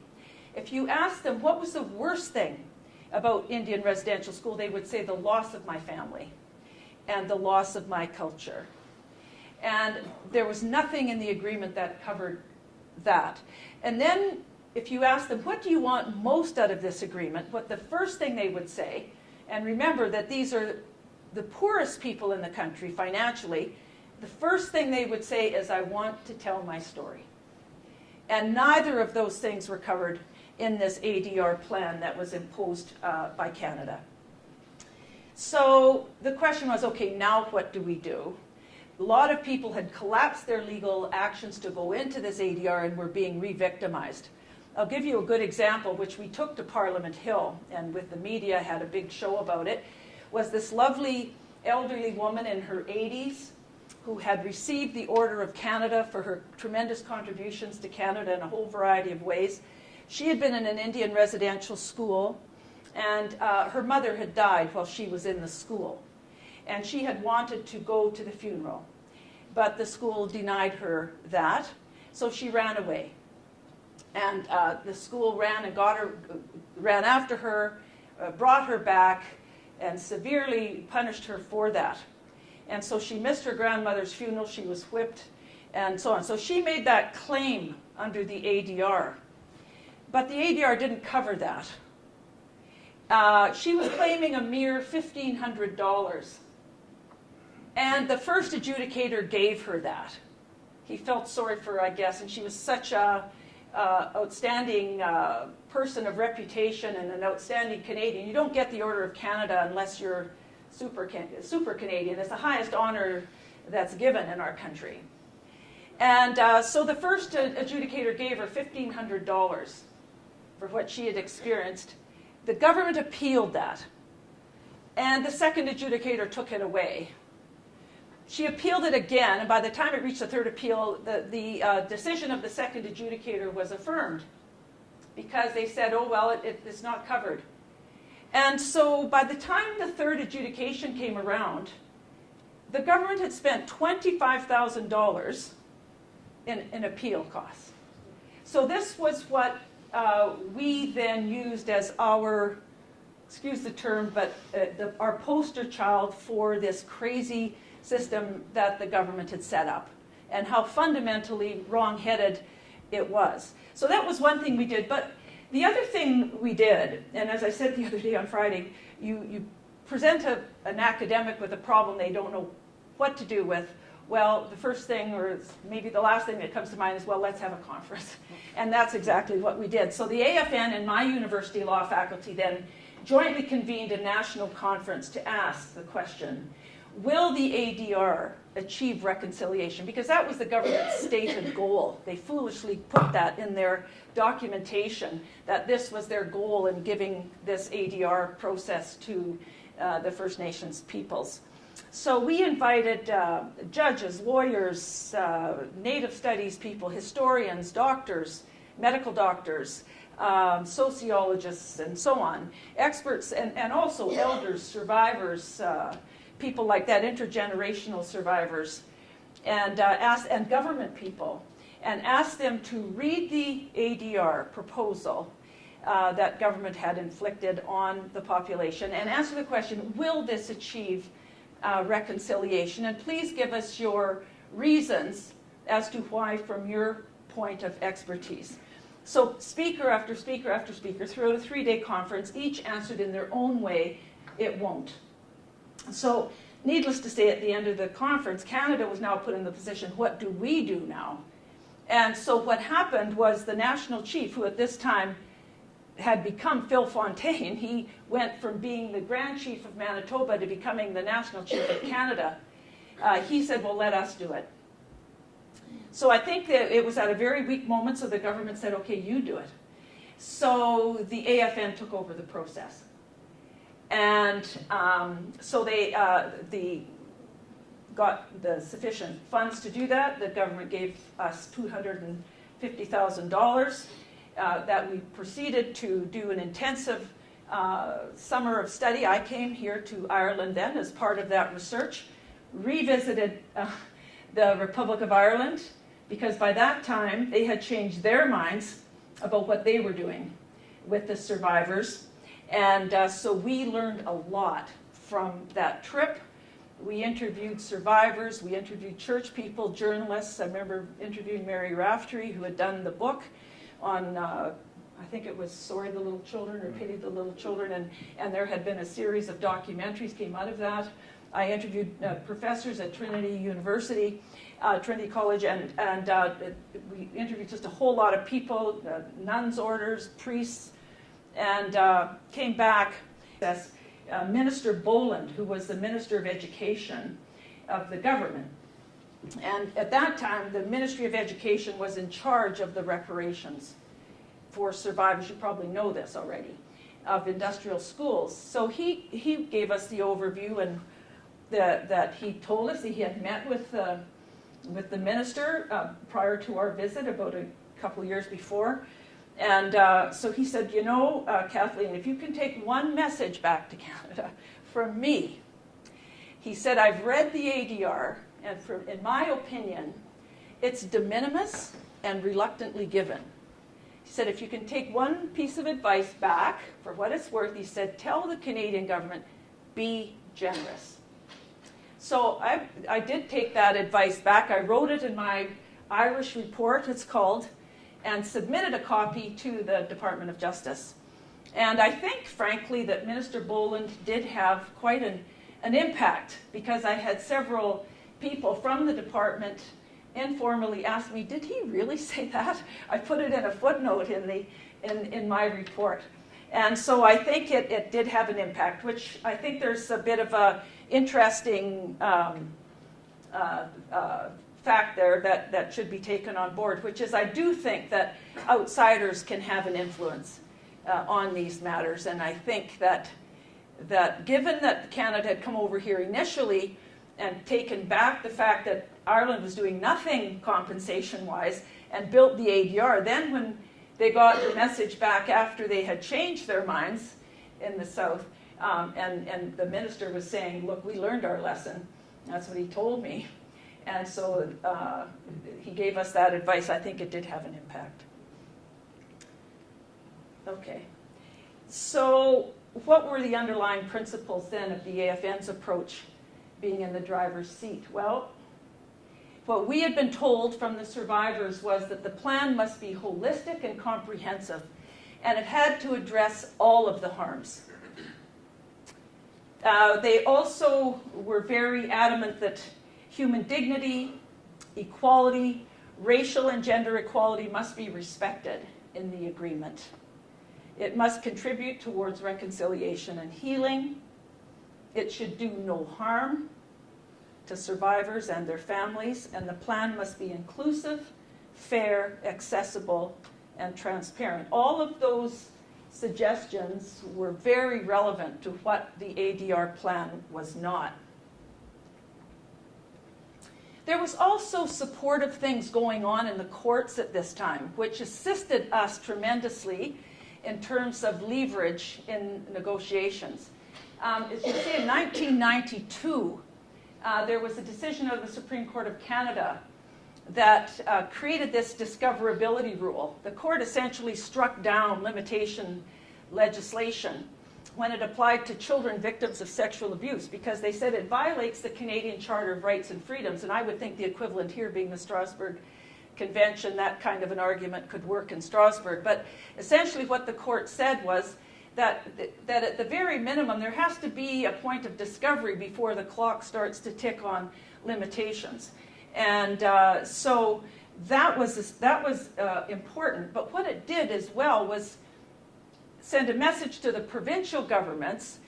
B: if you asked them what was the worst thing about Indian residential school, they would say the loss of my family and the loss of my culture. And there was nothing in the agreement that covered that. And then if you ask them, what do you want most out of this agreement, what the first thing they would say, and remember that these are the poorest people in the country financially, the first thing they would say is, I want to tell my story. And neither of those things were covered in this ADR plan that was imposed by Canada. So the question was, okay, now what do we do? A lot of people had collapsed their legal actions to go into this ADR and were being re-victimized. I'll give you a good example, which we took to Parliament Hill, and with the media had a big show about it, was this lovely elderly woman in her 80s who had received the Order of Canada for her tremendous contributions to Canada in a whole variety of ways. She had been in an Indian residential school, and her mother had died while she was in the school. And she had wanted to go to the funeral, but the school denied her that, so she ran away. And the school ran after her, brought her back, and severely punished her for that. And so she missed her grandmother's funeral, she was whipped, and so on. So she made that claim under the ADR. But the ADR didn't cover that. She was claiming a mere $1,500. And the first adjudicator gave her that. He felt sorry for her, I guess, and she was such a outstanding person of reputation and an outstanding Canadian. You don't get the Order of Canada unless you're super Canadian. It's the highest honor that's given in our country. And so the first adjudicator gave her $1,500 for what she had experienced. The government appealed that, and the second adjudicator took it away. She appealed it again, and by the time it reached the third appeal, the decision of the second adjudicator was affirmed because they said, oh, well, it's not covered. And so by the time the third adjudication came around, the government had spent $25,000 in appeal costs. So this was what we then used as our, excuse the term, but our poster child for this crazy system that the government had set up and how fundamentally wrong-headed it was. So that was one thing we did. But the other thing we did, and as I said the other day on Friday, you present an academic with a problem they don't know what to do with. Well, the first thing, or maybe the last thing that comes to mind is, well, let's have a conference. And that's exactly what we did. So the AFN and my university law faculty then jointly convened a national conference to ask the question, will the ADR achieve reconciliation? Because that was the government's stated goal. They foolishly put that in their documentation, that this was their goal in giving this ADR process to the First Nations peoples. So we invited judges, lawyers, Native studies people, historians, doctors, medical doctors, sociologists, and so on, experts, and also elders, survivors, people like that, intergenerational survivors, and government people, and asked them to read the ADR proposal that government had inflicted on the population and answer the question, will this achieve reconciliation? And please give us your reasons as to why from your point of expertise. So speaker after speaker after speaker throughout a 3-day conference, each answered in their own way, it won't. So needless to say, at the end of the conference, Canada was now put in the position, what do we do now? And so what happened was the national chief, who at this time had become Phil Fontaine, he went from being the Grand Chief of Manitoba to becoming the National Chief of Canada. He said, well, let us do it. So I think that it was at a very weak moment, so the government said, okay, you do it. So the AFN took over the process. And so they got the sufficient funds to do that. The government gave us $250,000 that we proceeded to do an intensive summer of study. I came here to Ireland then as part of that research, revisited the Republic of Ireland, because by that time they had changed their minds about what they were doing. with the survivors. And so we learned a lot from that trip. We interviewed survivors, we interviewed church people, journalists. I remember interviewing Mary Raftery, who had done the book on, I think it was Sorry the Little Children or Pity the Little Children, and there had been a series of documentaries came out of that. I interviewed professors at Trinity University, Trinity College, and we interviewed just a whole lot of people, nuns' orders, priests, and came back as Minister Boland, who was the Minister of Education of the government. And at that time, the Ministry of Education was in charge of the reparations for survivors. You probably know this already, of industrial schools. So he gave us the overview, and that he told us that he had met with the minister prior to our visit about a couple of years before. And so he said, you know, Kathleen, if you can take one message back to Canada from me, he said, I've read the ADR, and in my opinion, it's de minimis and reluctantly given. He said, if you can take one piece of advice back, for what it's worth, he said, tell the Canadian government, be generous. So I did take that advice back. I wrote it in my Irish report, it's called, and submitted a copy to the Department of Justice. And I think, frankly, that Minister Boland did have quite an impact, because I had several people from the department informally ask me, did he really say that? I put it in a footnote in my report. And so I think it did have an impact, which I think there's a bit of a interesting fact there that should be taken on board, which is I do think that outsiders can have an influence on these matters. And I think that given that Canada had come over here initially and taken back the fact that Ireland was doing nothing compensation-wise and built the ADR, then when they got the message back after they had changed their minds in the South, and the minister was saying, look, we learned our lesson. That's what he told me. And so he gave us that advice. I think it did have an impact. Okay. So what were the underlying principles then of the AFN's approach being in the driver's seat? Well, what we had been told from the survivors was that the plan must be holistic and comprehensive, and it had to address all of the harms. They also were very adamant that human dignity, equality, racial and gender equality must be respected in the agreement. It must contribute towards reconciliation and healing. It should do no harm to survivors and their families, and the plan must be inclusive, fair, accessible, and transparent. All of those suggestions were very relevant to what the ADR plan was not. There was also supportive things going on in the courts at this time, which assisted us tremendously in terms of leverage in negotiations. As you see, in 1992, there was a decision of the Supreme Court of Canada that created this discoverability rule. The court essentially struck down limitation legislation when it applied to children victims of sexual abuse, because they said it violates the Canadian Charter of Rights and Freedoms, and I would think the equivalent here being the Strasbourg Convention, that kind of an argument could work in Strasbourg. But essentially what the court said was that at the very minimum there has to be a point of discovery before the clock starts to tick on limitations. And so that was important. But what it did as well was send a message to the provincial governments,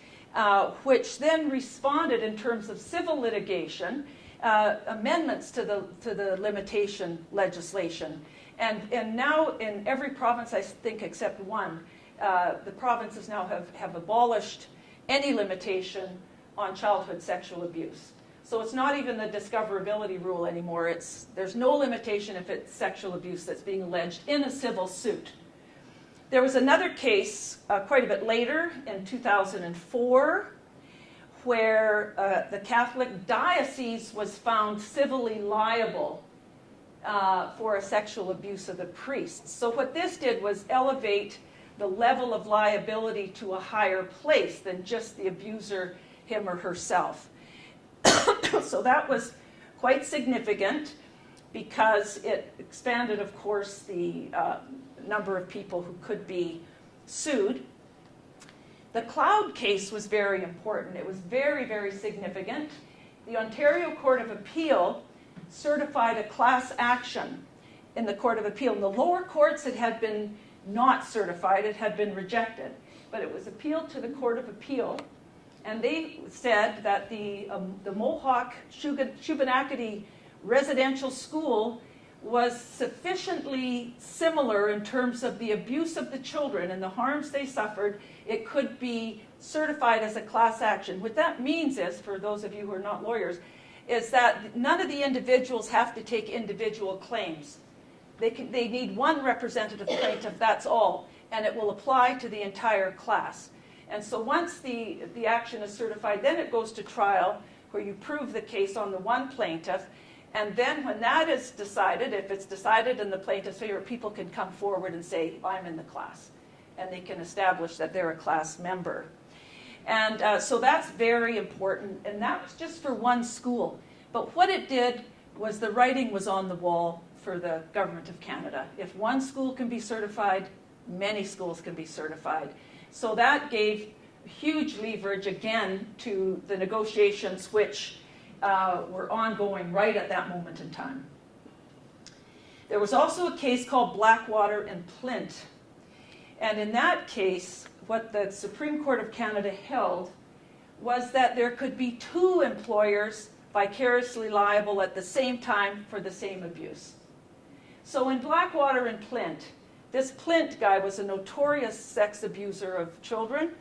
B: which then responded in terms of civil litigation, amendments to the limitation legislation. And now in every province, I think except one, the provinces now have abolished any limitation on childhood sexual abuse. So it's not even the discoverability rule anymore. There's no limitation if it's sexual abuse that's being alleged in a civil suit. There was another case quite a bit later in 2004 where the Catholic diocese was found civilly liable for a sexual abuse of the priests. So what this did was elevate the level of liability to a higher place than just the abuser, him or herself. So that was quite significant because it expanded, of course, the number of people who could be sued. The Cloud case was very important. It was very, very significant. The Ontario Court of Appeal certified a class action in the Court of Appeal. In the lower courts, it had been not certified. It had been rejected. But it was appealed to the Court of Appeal, and they said that the Mohawk Shubenacadie residential school was sufficiently similar in terms of the abuse of the children and the harms they suffered, it could be certified as a class action. What that means is, for those of you who are not lawyers, is that none of the individuals have to take individual claims. They need one representative plaintiff, that's all, and it will apply to the entire class. And so once the action is certified, then it goes to trial, where you prove the case on the one plaintiff. And then when that is decided, if it's decided in the plaintiff's favor, people can come forward and say, I'm in the class. And they can establish that they're a class member. And so that's very important. And that was just for one school. But what it did was the writing was on the wall for the Government of Canada. If one school can be certified, many schools can be certified. So that gave huge leverage, again, to the negotiations which were ongoing right at that moment in time. There was also a case called Blackwater and Plint. And in that case, what the Supreme Court of Canada held was that there could be two employers vicariously liable at the same time for the same abuse. So in Blackwater and Plint, this Plint guy was a notorious sex abuser of children,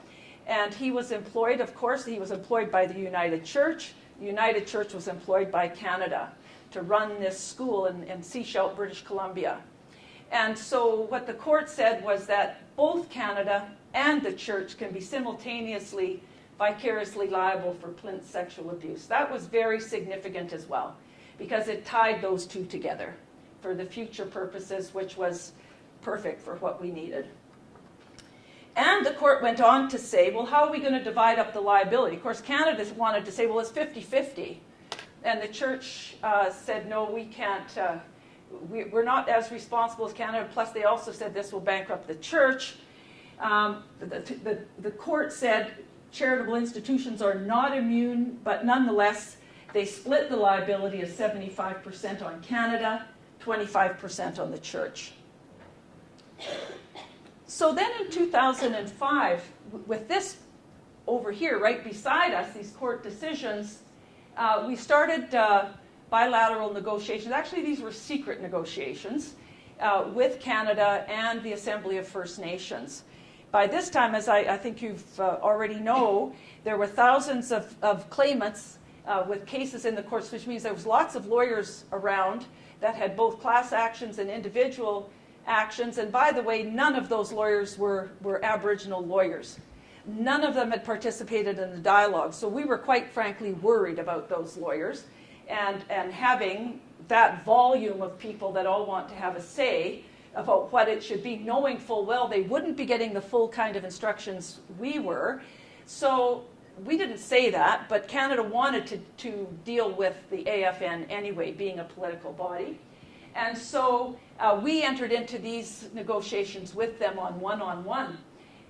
B: and he was employed, of course, he was employed by the United Church. The United Church was employed by Canada to run this school in Sechelt, British Columbia. And so what the court said was that both Canada and the church can be simultaneously vicariously liable for Plint's sexual abuse. That was very significant as well, because it tied those two together for the future purposes, which was perfect for what we needed. And the court went on to say, well, how are we going to divide up the liability? Of course, Canada wanted to say, well, it's 50-50. And the church said, no, we can't, we're not as responsible as Canada. Plus, they also said this will bankrupt the church. The court said charitable institutions are not immune, but nonetheless, they split the liability as 75% on Canada, 25% on the church. So then in 2005, with this over here, right beside us, these court decisions, we started bilateral negotiations. Actually, these were secret negotiations with Canada and the Assembly of First Nations. By this time, as I think you've already know, there were thousands of claimants with cases in the courts, which means there was lots of lawyers around that had both class actions and individual actions. And by the way, none of those lawyers were Aboriginal lawyers. None of them had participated in the dialogue. So we were quite frankly worried about those lawyers. And having that volume of people that all want to have a say about what it should be, knowing full well they wouldn't be getting the full kind of instructions we were. So we didn't say that, but Canada wanted to deal with the AFN anyway, being a political body. And so we entered into these negotiations with them on one-on-one.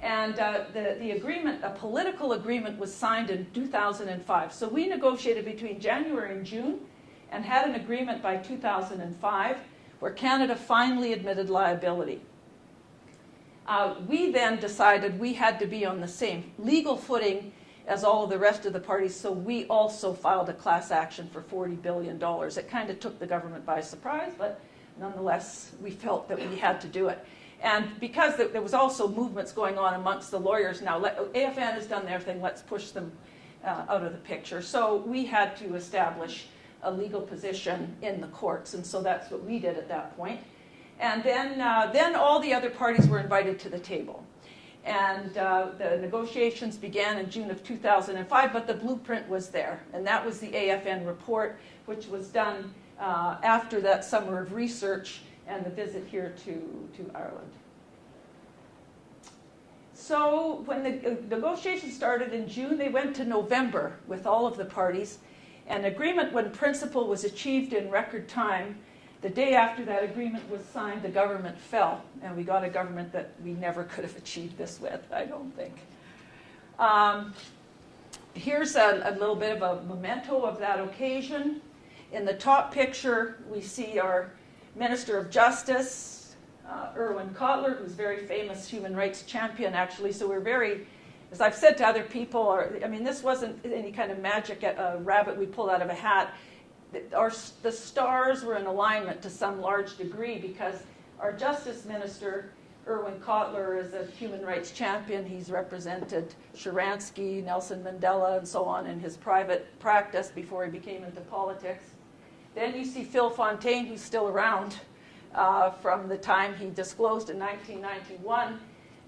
B: And the agreement, a political agreement, was signed in 2005. So we negotiated between January and June and had an agreement by 2005 where Canada finally admitted liability. We then decided we had to be on the same legal footing as all of the rest of the parties, so we also filed a class action for $40 billion. It kind of took the government by surprise, but nonetheless, we felt that we had to do it. And because there was also movements going on amongst the lawyers now, AFN has done their thing, let's push them out of the picture. So we had to establish a legal position in the courts, and so that's what we did at that point. And then all the other parties were invited to the table. And the negotiations began in June of 2005, but the blueprint was there. And that was the AFN report, which was done after that summer of research and the visit here to Ireland. So when the negotiations started in June, they went to November with all of the parties. An agreement in principle was achieved in record time. The day after that agreement was signed, the government fell, and we got a government that we never could have achieved this with, I don't think. Here's a little bit of a memento of that occasion. In the top picture, we see our Minister of Justice, Irwin Cotler, who's a very famous human rights champion, actually. So we're very, as I've said to other people, I mean, this wasn't any kind of magic rabbit we pulled out of a hat. The stars were in alignment to some large degree because our Justice Minister, Irwin Cotler, is a human rights champion. He's represented Sharansky, Nelson Mandela, and so on in his private practice before he became into politics. Then you see Phil Fontaine, who's still around from the time he disclosed in 1991.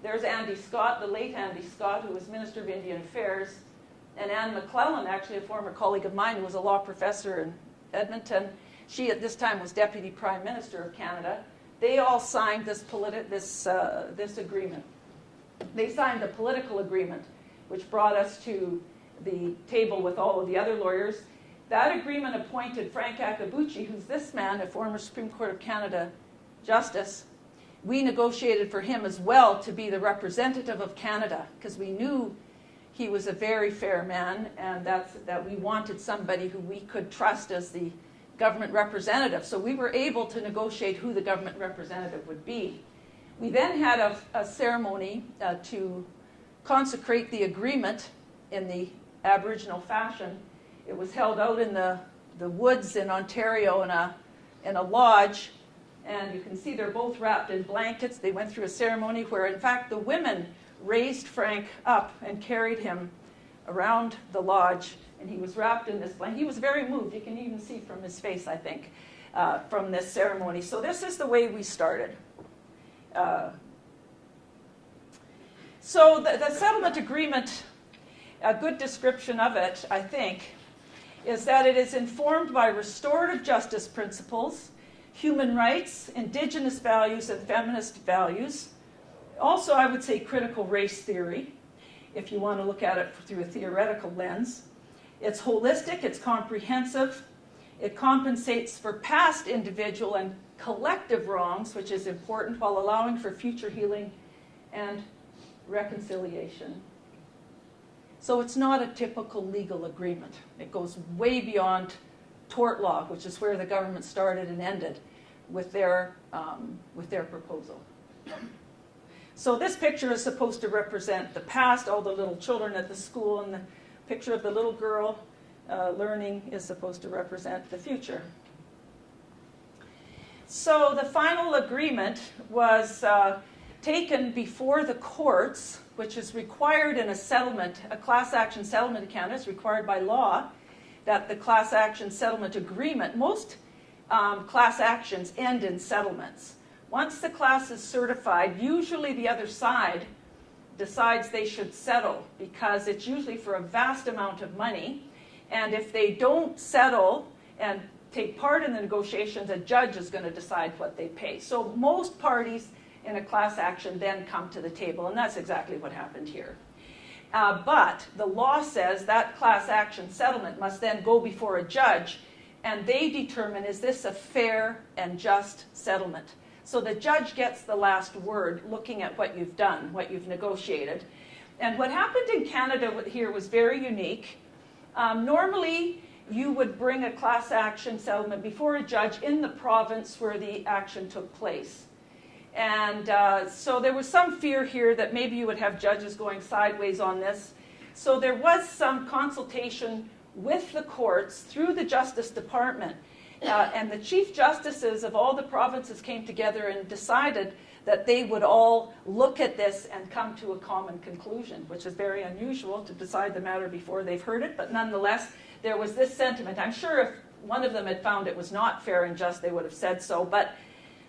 B: There's Andy Scott, the late Andy Scott, who was Minister of Indian Affairs. And Anne McClellan, actually a former colleague of mine who was a law professor in Edmonton. She at this time was Deputy Prime Minister of Canada. They all signed this agreement. They signed the political agreement, which brought us to the table with all of the other lawyers. That agreement appointed Frank Akabuchi, who's this man, a former Supreme Court of Canada justice. We negotiated for him as well to be the representative of Canada because we knew he was a very fair man, and that we wanted somebody who we could trust as the government representative. So we were able to negotiate who the government representative would be. We then had a ceremony to consecrate the agreement in the Aboriginal fashion. It was held out in the woods in Ontario in a lodge, and you can see they're both wrapped in blankets. They went through a ceremony where, in fact, the women raised Frank up and carried him around the lodge, and he was wrapped in this blanket. He was very moved. You can even see from his face, I think, from this ceremony. So this is the way we started. So the settlement agreement, a good description of it, I think, is that it is informed by restorative justice principles, human rights, indigenous values, and feminist values. Also, I would say critical race theory, if you want to look at it through a theoretical lens. It's holistic, it's comprehensive, it compensates for past individual and collective wrongs, which is important, while allowing for future healing and reconciliation. So it's not a typical legal agreement. It goes way beyond tort law, which is where the government started and ended with their proposal. So this picture is supposed to represent the past, all the little children at the school, and the picture of the little girl learning is supposed to represent the future. So the final agreement was taken before the courts, which is required in a settlement, a class action settlement in Canada. It's required by law that the class action settlement agreement, most class actions end in settlements. Once the class is certified, usually the other side decides they should settle because it's usually for a vast amount of money. And if they don't settle and take part in the negotiations, a judge is going to decide what they pay. So most parties in a class action then come to the table, and that's exactly what happened here. But the law says that class action settlement must then go before a judge, and they determine, is this a fair and just settlement? So the judge gets the last word looking at what you've done, what you've negotiated. And what happened in Canada here was very unique. Normally, you would bring a class action settlement before a judge in the province where the action took place. And so there was some fear here that maybe you would have judges going sideways on this. So there was some consultation with the courts through the Justice Department. And the chief justices of all the provinces came together and decided that they would all look at this and come to a common conclusion, which is very unusual to decide the matter before they've heard it. But nonetheless, there was this sentiment. I'm sure if one of them had found it was not fair and just, they would have said so. But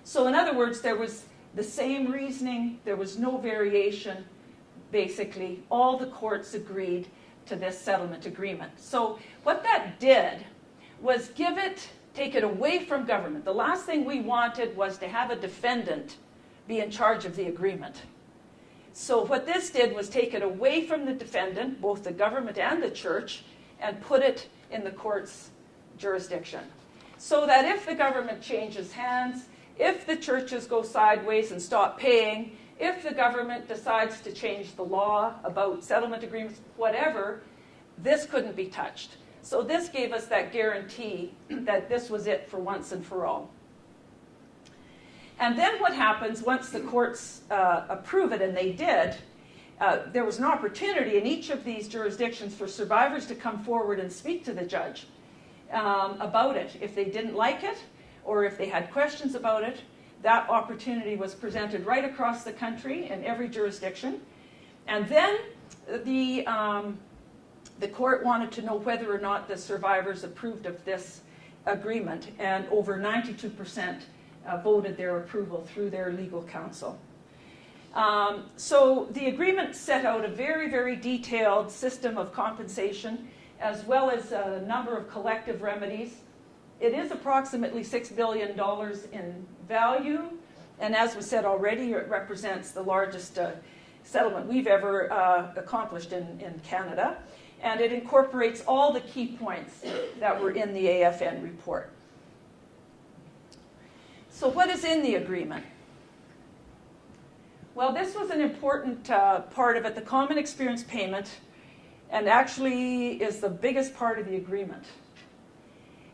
B: so in other words, there was the same reasoning. There was no variation. Basically, all the courts agreed to this settlement agreement. So what that did was take it away from government. The last thing we wanted was to have a defendant be in charge of the agreement. So what this did was take it away from the defendant, both the government and the church, and put it in the court's jurisdiction. So that if the government changes hands, if the churches go sideways and stop paying, if the government decides to change the law about settlement agreements, whatever, this couldn't be touched. So this gave us that guarantee that this was it for once and for all. And then what happens once the courts approve it, and they did, there was an opportunity in each of these jurisdictions for survivors to come forward and speak to the judge about it. If they didn't like it, or if they had questions about it, that opportunity was presented right across the country in every jurisdiction. And then the court wanted to know whether or not the survivors approved of this agreement, and over 92% voted their approval through their legal counsel. So the agreement set out a very, very detailed system of compensation, as well as a number of collective remedies. It is approximately $6 billion in value, and as was said already, it represents the largest settlement we've ever accomplished in Canada, and it incorporates all the key points that were in the AFN report. So what is in the agreement? Well, this was an important part of it, the common experience payment, and actually is the biggest part of the agreement.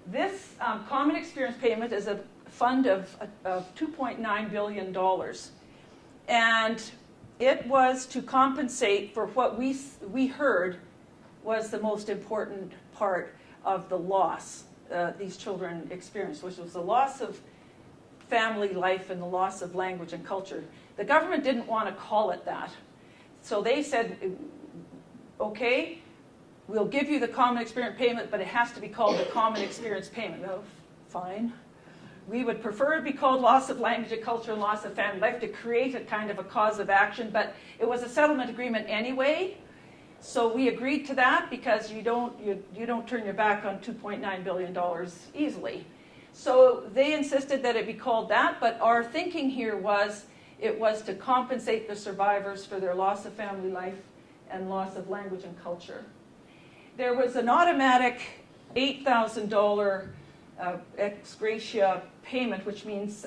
B: This common experience payment is a fund of $2.9 billion, and it was to compensate for what we heard was the most important part of the loss these children experienced, which was the loss of family life and the loss of language and culture. The government didn't want to call it that. So they said, okay, we'll give you the common experience payment, but it has to be called the common experience payment. Well, fine. We would prefer it be called loss of language and culture and loss of family life to create a kind of a cause of action, but it was a settlement agreement anyway. So we agreed to that because you don't turn your back on $2.9 billion easily. So they insisted that it be called that, but our thinking here was it was to compensate the survivors for their loss of family life and loss of language and culture. There was an automatic $8,000 ex gratia payment, which means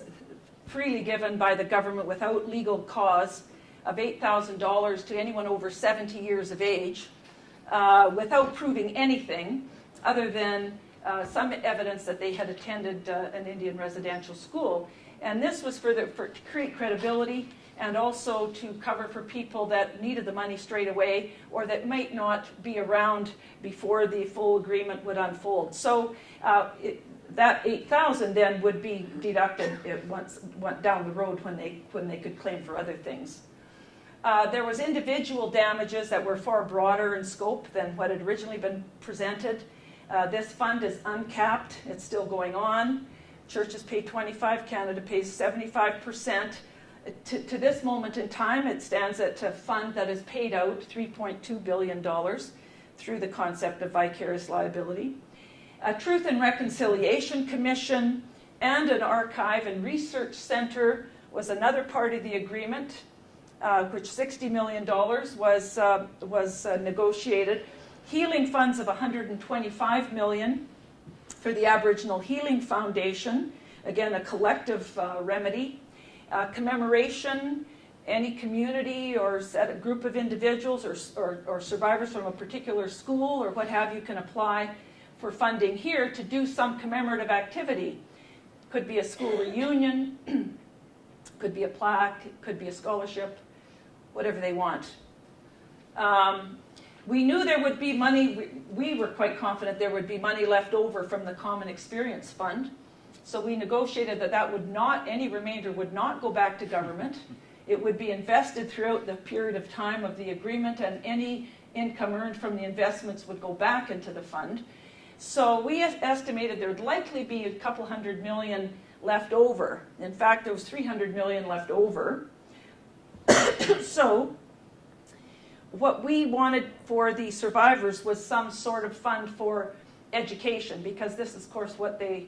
B: freely given by the government without legal cause, of $8,000 to anyone over 70 years of age, without proving anything other than some evidence that they had attended an Indian residential school. And this was to create credibility and also to cover for people that needed the money straight away or that might not be around before the full agreement would unfold. So that $8,000 then would be deducted once down the road when they could claim for other things. There was individual damages that were far broader in scope than what had originally been presented. This fund is uncapped. It's still going on. Churches pay 25%, Canada pays 75%. To this moment in time, it stands at a fund that has paid out $3.2 billion through the concept of vicarious liability. A Truth and Reconciliation Commission and an archive and research center was another part of the agreement, which $60 million was negotiated. Healing funds of $125 million for the Aboriginal Healing Foundation, again a collective remedy. Commemoration, any community or a group of individuals or survivors from a particular school or what have you can apply for funding here to do some commemorative activity. Could be a school reunion, could be a plaque, could be a scholarship, whatever they want. We knew there would be money, we were quite confident there would be money left over from the Common Experience Fund. So we negotiated that would not, any remainder would not go back to government. It would be invested throughout the period of time of the agreement, and any income earned from the investments would go back into the fund. So we estimated there would likely be a couple $100 million left over. In fact, there was $300 million left over. So what we wanted for the survivors was some sort of fund for education, because this is, of course, what they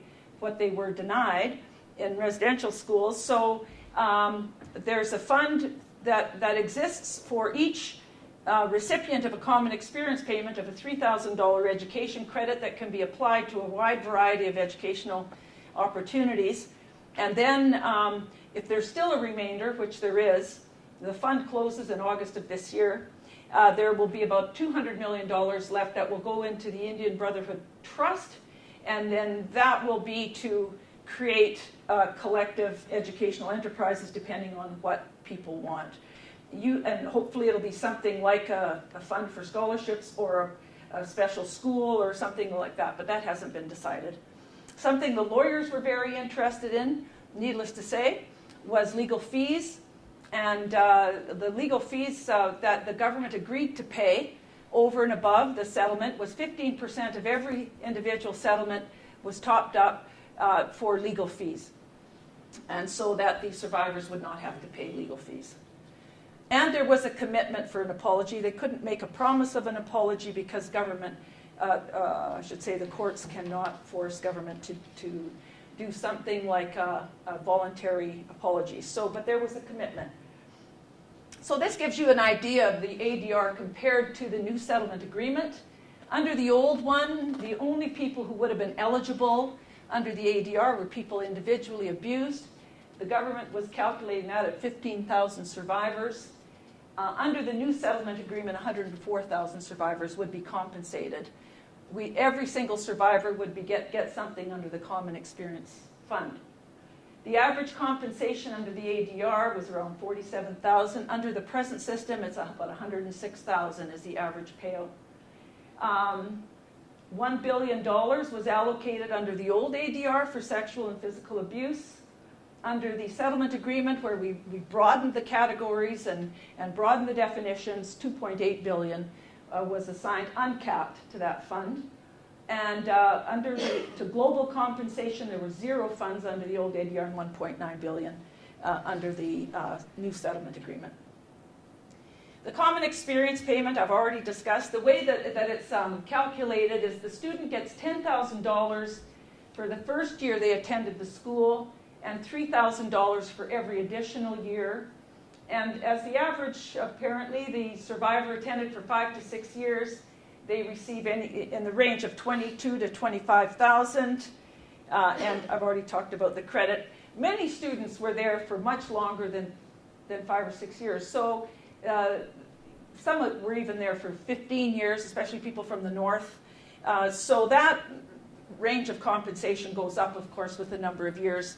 B: were denied in residential schools. So there's a fund that exists for each recipient of a common experience payment of a $3,000 education credit that can be applied to a wide variety of educational opportunities. And then if there's still a remainder, which there is, the fund closes in August of this year, there will be about $200 million left that will go into the Indian Brotherhood Trust, and then that will be to create collective educational enterprises depending on what people want. And hopefully it'll be something like a fund for scholarships or a special school or something like that, but that hasn't been decided. Something the lawyers were very interested in, needless to say, was legal fees. And the legal fees that the government agreed to pay over and above the settlement was 15% of every individual settlement was topped up for legal fees, and so that the survivors would not have to pay legal fees. And there was a commitment for an apology. They couldn't make a promise of an apology because government, I should say the courts cannot force government to do something like a voluntary apology. So, but there was a commitment. So this gives you an idea of the ADR compared to the new settlement agreement. Under the old one, the only people who would have been eligible under the ADR were people individually abused. The government was calculating that at 15,000 survivors. Under the new settlement agreement, 104,000 survivors would be compensated. Every single survivor would get something under the Common Experience Fund. The average compensation under the ADR was around 47,000. Under the present system, it's about 106,000 is the average payout. $1 billion was allocated under the old ADR for sexual and physical abuse. Under the settlement agreement, where we broadened the categories and broadened the definitions, $2.8 billion was assigned uncapped to that fund. And to global compensation, there were 0 funds under the old ADR and $1.9 billion under the new settlement agreement. The common experience payment I've already discussed. The way that it's calculated is the student gets $10,000 for the first year they attended the school and $3,000 for every additional year. And as the average, apparently, the survivor attended for 5 to 6 years, they receive in the range of $22,000 to $25,000. And I've already talked about the credit. Many students were there for much longer than 5 or 6 years. So some were even there for 15 years, especially people from the north. So that range of compensation goes up, of course, with the number of years.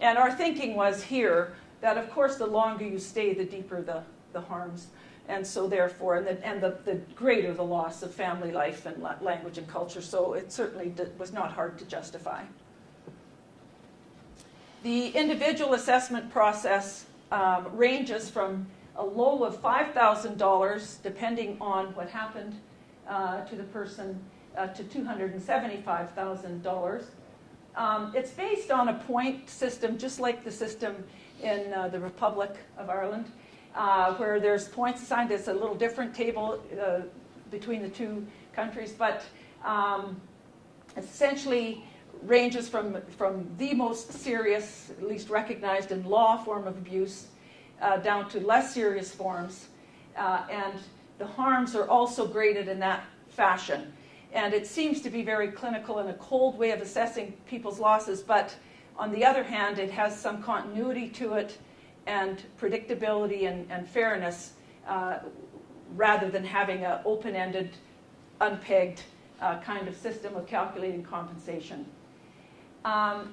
B: And our thinking was here that, of course, the longer you stay, the deeper the harms. And so therefore, the greater the loss of family life and language and culture. So it certainly was not hard to justify. The individual assessment process ranges from a low of $5,000, depending on what happened to the person, to $275,000. It's based on a point system, just like the system in the Republic of Ireland, where there's points assigned. It's a little different table between the two countries, but essentially ranges from the most serious, at least recognized in law, form of abuse, down to less serious forms. And the harms are also graded in that fashion. And it seems to be very clinical and a cold way of assessing people's losses, but on the other hand, it has some continuity to it and predictability and fairness rather than having an open-ended, unpegged kind of system of calculating compensation.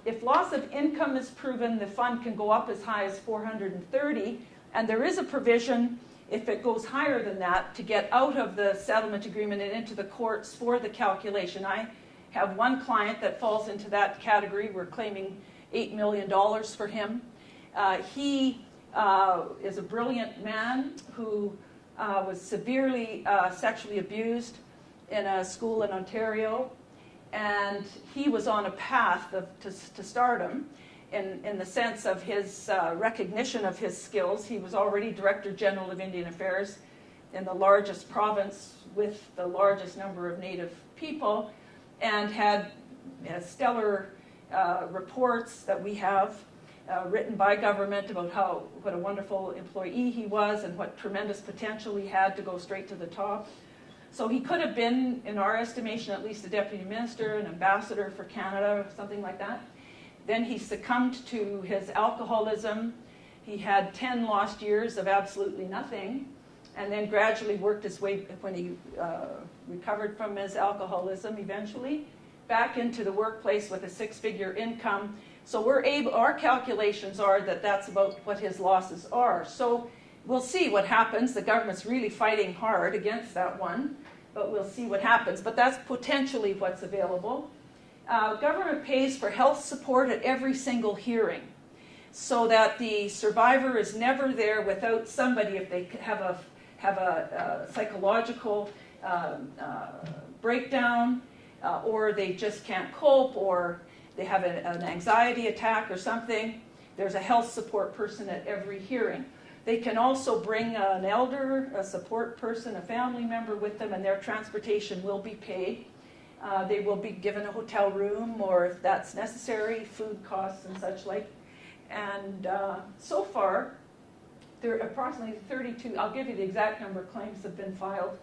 B: If loss of income is proven, the fund can go up as high as $430,000, and there is a provision, if it goes higher than that, to get out of the settlement agreement and into the courts for the calculation. I have one client that falls into that category. We're claiming $8 million for him. He is a brilliant man who was severely sexually abused in a school in Ontario, and he was on a path to stardom in the sense of his recognition of his skills. He was already Director General of Indian Affairs in the largest province with the largest number of Native people, and had stellar reports that we have. written by government about what a wonderful employee he was and what tremendous potential he had to go straight to the top. So he could have been, in our estimation, at least a deputy minister, an ambassador for Canada, something like that. Then he succumbed to his alcoholism. He had 10 lost years of absolutely nothing, and then gradually worked his way, when he recovered from his alcoholism eventually, back into the workplace with a 6-figure income. So our calculations are that that's about what his losses are. So we'll see what happens. The government's really fighting hard against that one, but we'll see what happens. But that's potentially what's available. Government pays for health support at every single hearing, so that the survivor is never there without somebody if they have a psychological breakdown, or they just can't cope, or they have an anxiety attack or something. There's a health support person at every hearing. They can also bring an elder, a support person, a family member with them, and their transportation will be paid. They will be given a hotel room, or if that's necessary, food costs and such like. And so far, there are approximately 32, I'll give you the exact number of claims that have been filed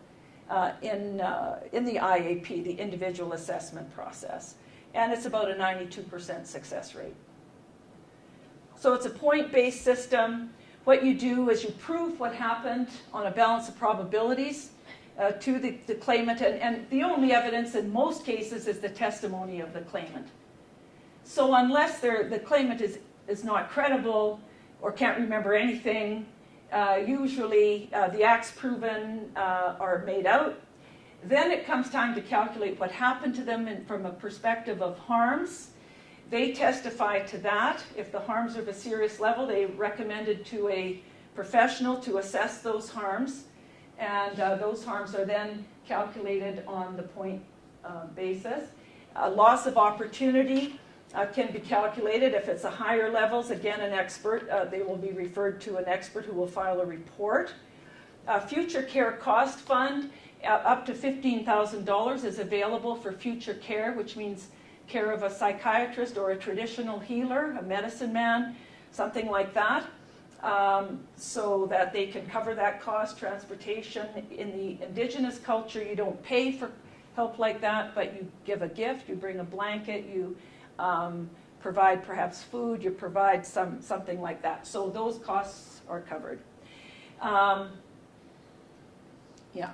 B: in the IAP, the individual assessment process. And it's about a 92% success rate. So it's a point-based system. What you do is you prove what happened on a balance of probabilities to the claimant, and the only evidence in most cases is the testimony of the claimant. So unless the claimant is not credible or can't remember anything, usually the acts proven are made out. Then it comes time to calculate what happened to them from a perspective of harms. They testify to that. If the harms are of a serious level, they recommended to a professional to assess those harms. And those harms are then calculated on the point basis. Loss of opportunity can be calculated. If it's a higher levels, again, an expert, they will be referred to an expert who will file a report. Future care cost fund, up to $15,000 is available for future care, which means care of a psychiatrist or a traditional healer, a medicine man, something like that, so that they can cover that cost. Transportation. In the Indigenous culture, you don't pay for help like that, but you give a gift, you bring a blanket, you provide perhaps food, you provide something like that. So those costs are covered. Yeah.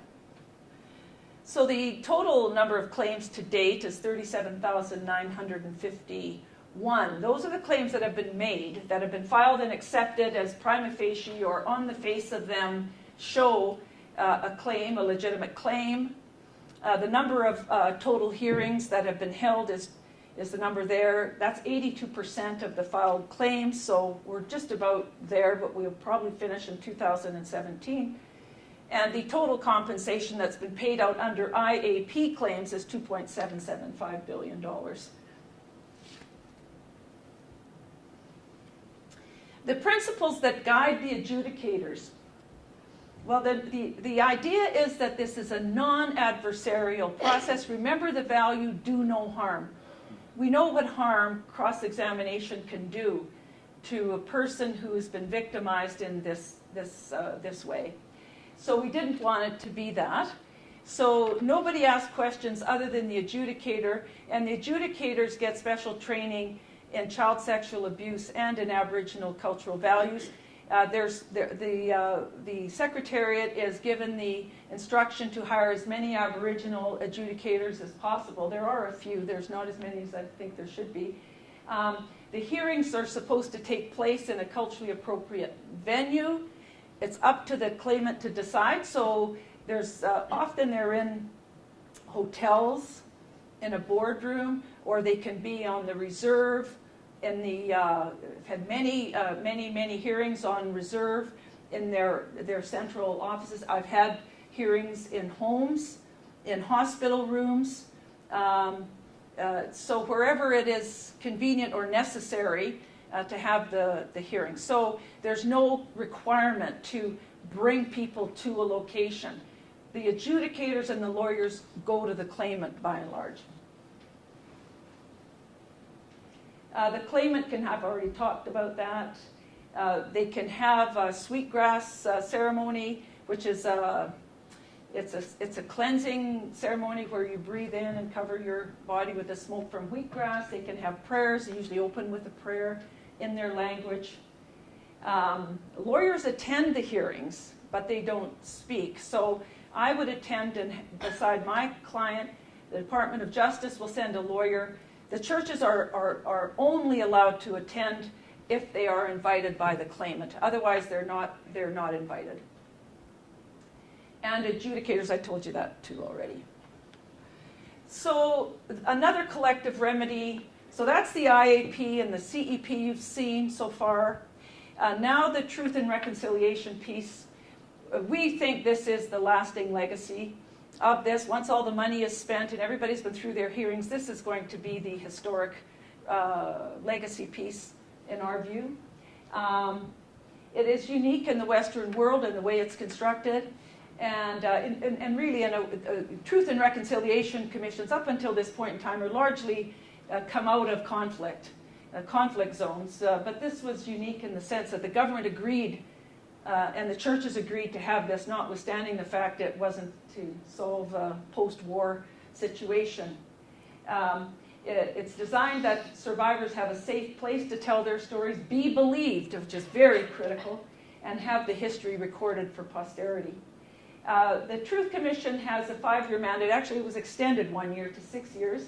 B: So the total number of claims to date is 37,951. Those are the claims that have been made, that have been filed and accepted as prima facie or on the face of them show a claim, a legitimate claim. The number of total hearings that have been held is the number there. That's 82% of the filed claims, so we're just about there, but we'll probably finish in 2017. And the total compensation that's been paid out under IAP claims is $2.775 billion. The principles that guide the adjudicators. Well, the idea is that this is a non-adversarial process. Remember the value, do no harm. We know what harm cross-examination can do to a person who has been victimized in this way. So we didn't want it to be that. So nobody asked questions other than the adjudicator, and the adjudicators get special training in child sexual abuse and in Aboriginal cultural values. The Secretariat is given the instruction to hire as many Aboriginal adjudicators as possible. There are a few. There's not as many as I think there should be. The hearings are supposed to take place in a culturally appropriate venue. It's up to the claimant to decide. So there's often they're in hotels, in a boardroom, or they can be on the reserve. Had many hearings on reserve in their central offices. I've had hearings in homes, in hospital rooms. So wherever it is convenient or necessary to have the hearing. So there's no requirement to bring people to a location. The adjudicators and the lawyers go to the claimant by and large. The claimant can have, already talked about that. They can have a sweetgrass ceremony, which is it's a cleansing ceremony where you breathe in and cover your body with the smoke from wheatgrass. They can have prayers. They usually open with a prayer in their language. Lawyers attend the hearings, but they don't speak. So I would attend, and beside my client, the Department of Justice will send a lawyer. The churches are only allowed to attend if they are invited by the claimant. Otherwise, they're not invited. And adjudicators, I told you that too already. So another collective remedy, so that's the IAP and the CEP you've seen so far. Now the Truth and Reconciliation piece. We think this is the lasting legacy of this. Once all the money is spent and everybody's been through their hearings, this is going to be the historic legacy piece in our view. It is unique in the Western world in the way it's constructed. And really, Truth and Reconciliation Commissions up until this point in time are largely come out of conflict zones. But this was unique in the sense that the government agreed and the churches agreed to have this, notwithstanding the fact it wasn't to solve a post-war situation. It's designed that survivors have a safe place to tell their stories, be believed, which is very critical, and have the history recorded for posterity. The Truth Commission has a 5-year mandate. Actually, it was extended 1 year to 6 years.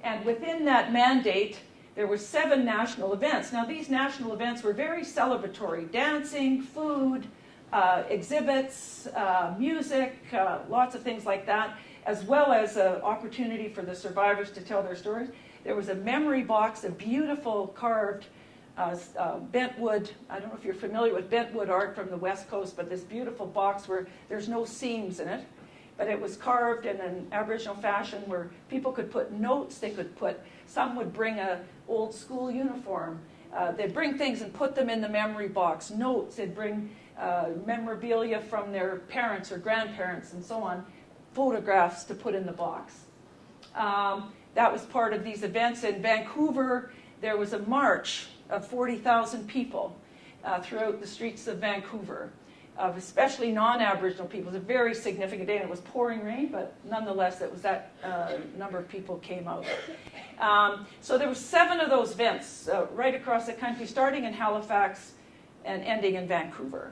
B: And within that mandate, there were 7 national events. Now, these national events were very celebratory. Dancing, food, exhibits, music, lots of things like that, as well as an opportunity for the survivors to tell their stories. There was a memory box, a beautiful carved bentwood. I don't know if you're familiar with bentwood art from the West Coast, but this beautiful box where there's no seams in it. But it was carved in an Aboriginal fashion where people could put notes. Some would bring an old school uniform. They'd bring things and put them in the memory box. Notes, they'd bring memorabilia from their parents or grandparents and so on. Photographs to put in the box. That was part of these events. In Vancouver, there was a march of 40,000 people throughout the streets of Vancouver, of especially non-Aboriginal people. It was a very significant day, and it was pouring rain, but nonetheless, it was that number of people came out. So there were 7 of those events right across the country, starting in Halifax and ending in Vancouver,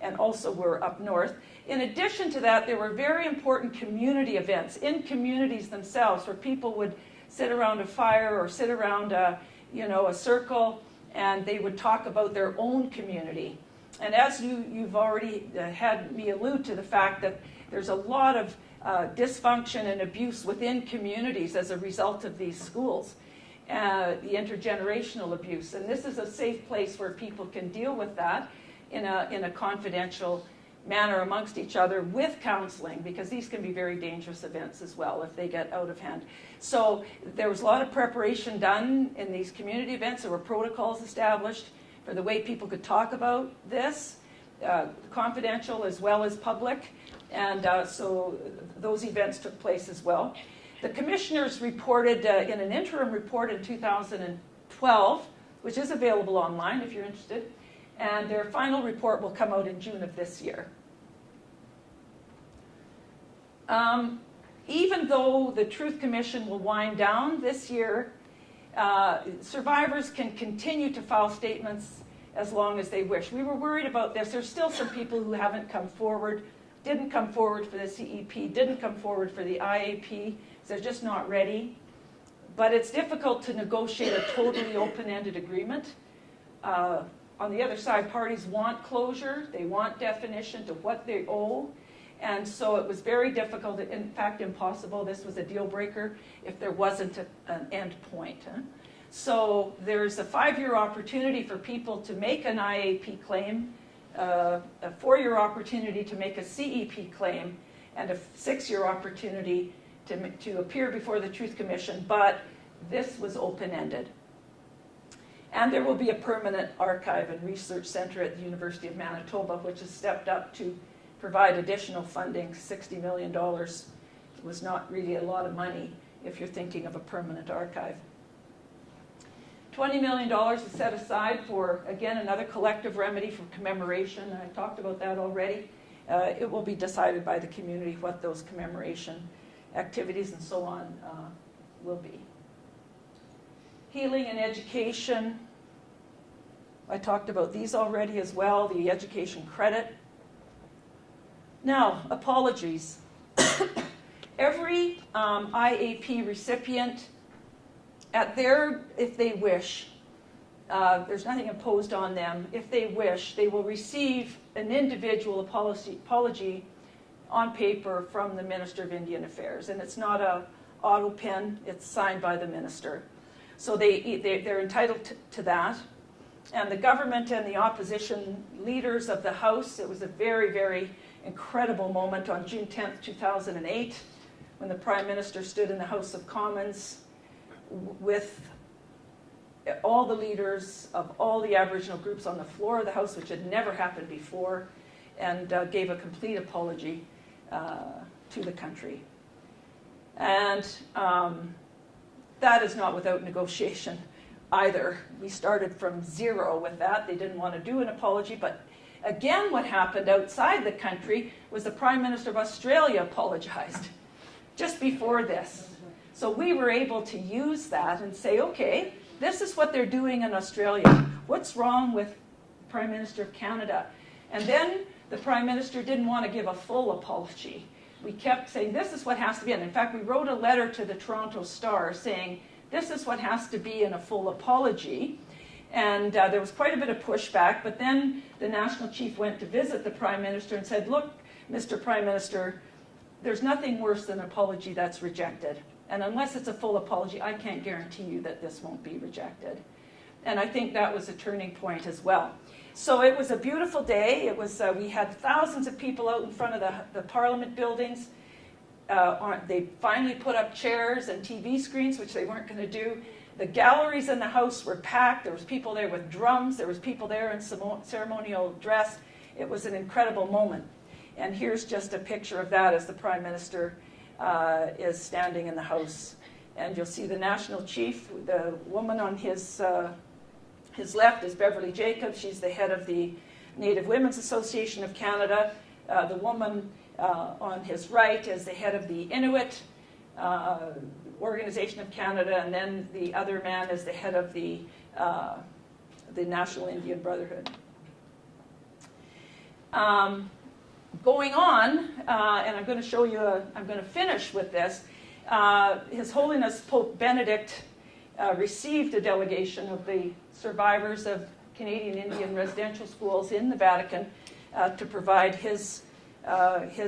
B: and also were up north. In addition to that, there were very important community events in communities themselves where people would sit around a fire or sit around a circle, and they would talk about their own community. And as you've already had me allude to the fact that there's a lot of dysfunction and abuse within communities as a result of these schools, the intergenerational abuse. And this is a safe place where people can deal with that in a confidential manner amongst each other with counseling, because these can be very dangerous events as well if they get out of hand. So there was a lot of preparation done in these community events. There were protocols established for the way people could talk about this, confidential as well as public, and so those events took place as well. The commissioners reported in an interim report in 2012, which is available online if you're interested, and their final report will come out in June of this year. Even though the Truth Commission will wind down this year, survivors can continue to file statements as long as they wish. We were worried about this. There's still some people who haven't come forward, didn't come forward for the CEP, didn't come forward for the IAP, so they're just not ready. But it's difficult to negotiate a totally open-ended agreement. On the other side, parties want closure. They want definition to what they owe. And so it was very difficult, in fact impossible. This was a deal breaker if there wasn't an end point. So there's a 5-year opportunity for people to make an IAP claim, a 4-year opportunity to make a CEP claim, and a 6-year opportunity to appear before the Truth Commission, but this was open-ended. And there will be a permanent archive and research center at the University of Manitoba, which has stepped up to provide additional funding. $60 million was not really a lot of money if you're thinking of a permanent archive. $20 million is set aside for, again, another collective remedy for commemoration. I talked about that already. It will be decided by the community what those commemoration activities and so on will be. Healing and education. I talked about these already as well, the education credit. Now, apologies. Every IAP recipient, if they wish, there's nothing imposed on them. If they wish, they will receive an individual apology on paper from the Minister of Indian Affairs. And it's not an auto pen, it's signed by the minister. So they're entitled to that. And the government and the opposition leaders of the House, it was a very, very incredible moment on June 10th, 2008, when the Prime Minister stood in the House of Commons with all the leaders of all the Aboriginal groups on the floor of the House, which had never happened before, and gave a complete apology to the country. And that is not without negotiation either. We started from zero with that. They didn't want to do an apology, but again, what happened outside the country was the Prime Minister of Australia apologized just before this. So we were able to use that and say, okay, this is what they're doing in Australia. What's wrong with the Prime Minister of Canada? And then the Prime Minister didn't want to give a full apology. We kept saying, this is what has to be. And in fact, we wrote a letter to the Toronto Star saying, this is what has to be in a full apology. And there was quite a bit of pushback, but then the national chief went to visit the Prime Minister and said, look, Mr. Prime Minister, there's nothing worse than an apology that's rejected. And unless it's a full apology, I can't guarantee you that this won't be rejected. And I think that was a turning point as well. So it was a beautiful day. It was, we had thousands of people out in front of the Parliament buildings. They finally put up chairs and TV screens, which they weren't going to do. The galleries in the House were packed. There was people there with drums. There was people there in ceremonial dress. It was an incredible moment. And here's just a picture of that as the Prime Minister is standing in the House. And you'll see the National Chief. The woman on his left is Beverly Jacobs. She's the head of the Native Women's Association of Canada. The woman on his right is the head of the Inuit Organization of Canada, and then the other man is the head of the National Indian Brotherhood. Going on, and I'm going to show you, I'm going to finish with this. His Holiness Pope Benedict received a delegation of the survivors of Canadian Indian residential schools in the Vatican to provide his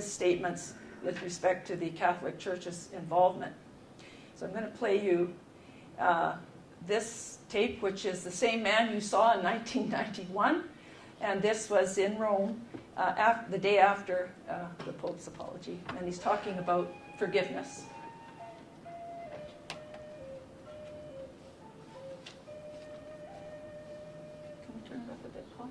B: statements with respect to the Catholic Church's involvement. So I'm going to play you this tape, which is the same man you saw in 1991, and this was in Rome the day after the Pope's apology, and he's talking about forgiveness. Can we turn it up a bit, Paul?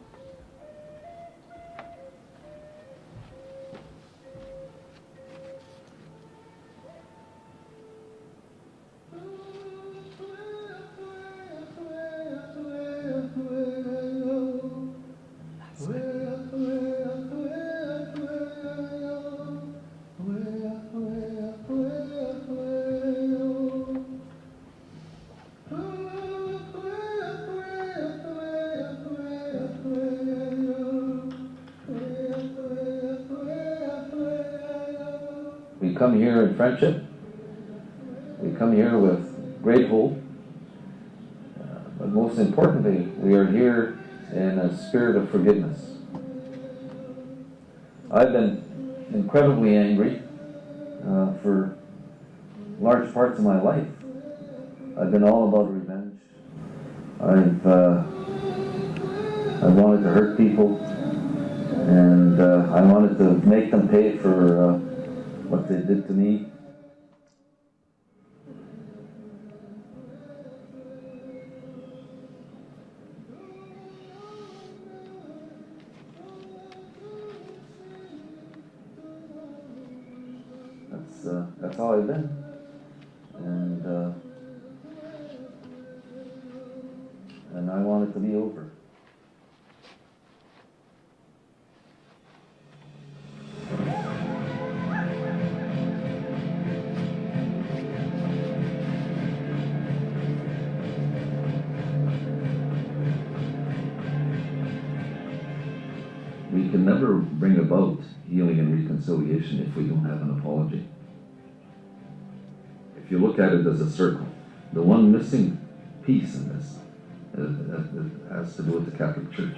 E: We come here in friendship. We come here with great hope. But most importantly, we are here in a spirit of forgiveness. I've been incredibly angry for large parts of my life. I've been all about revenge. I've wanted to hurt people, and I wanted to make them pay for what they did to me. That's how I've been, and be over. We can never bring about healing and reconciliation if we don't have an apology. If you look at it as a circle, the one missing piece in this has to do with the Catholic Church.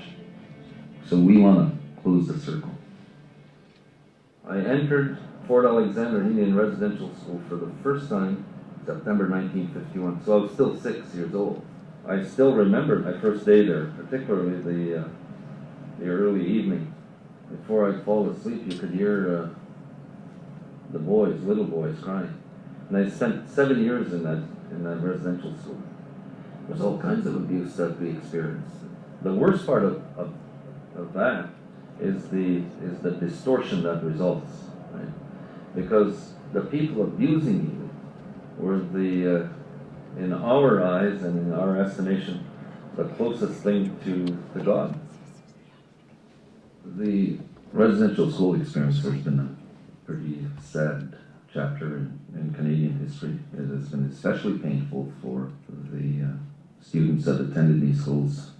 E: So we want to close the circle. I entered Fort Alexander Indian Residential School for the first time September 1951, so I was still 6 years old. I still remember my first day there, particularly the early evening. Before I'd fall asleep, you could hear the boys, little boys, crying. And I spent 7 years in that residential school. There's all kinds of abuse that we experienced. The worst part of that is the distortion that results, right? Because the people abusing you were in our eyes and in our estimation, the closest thing to God. The residential school experience has been a pretty sad chapter in Canadian history. It has been especially painful for the students that attended these schools,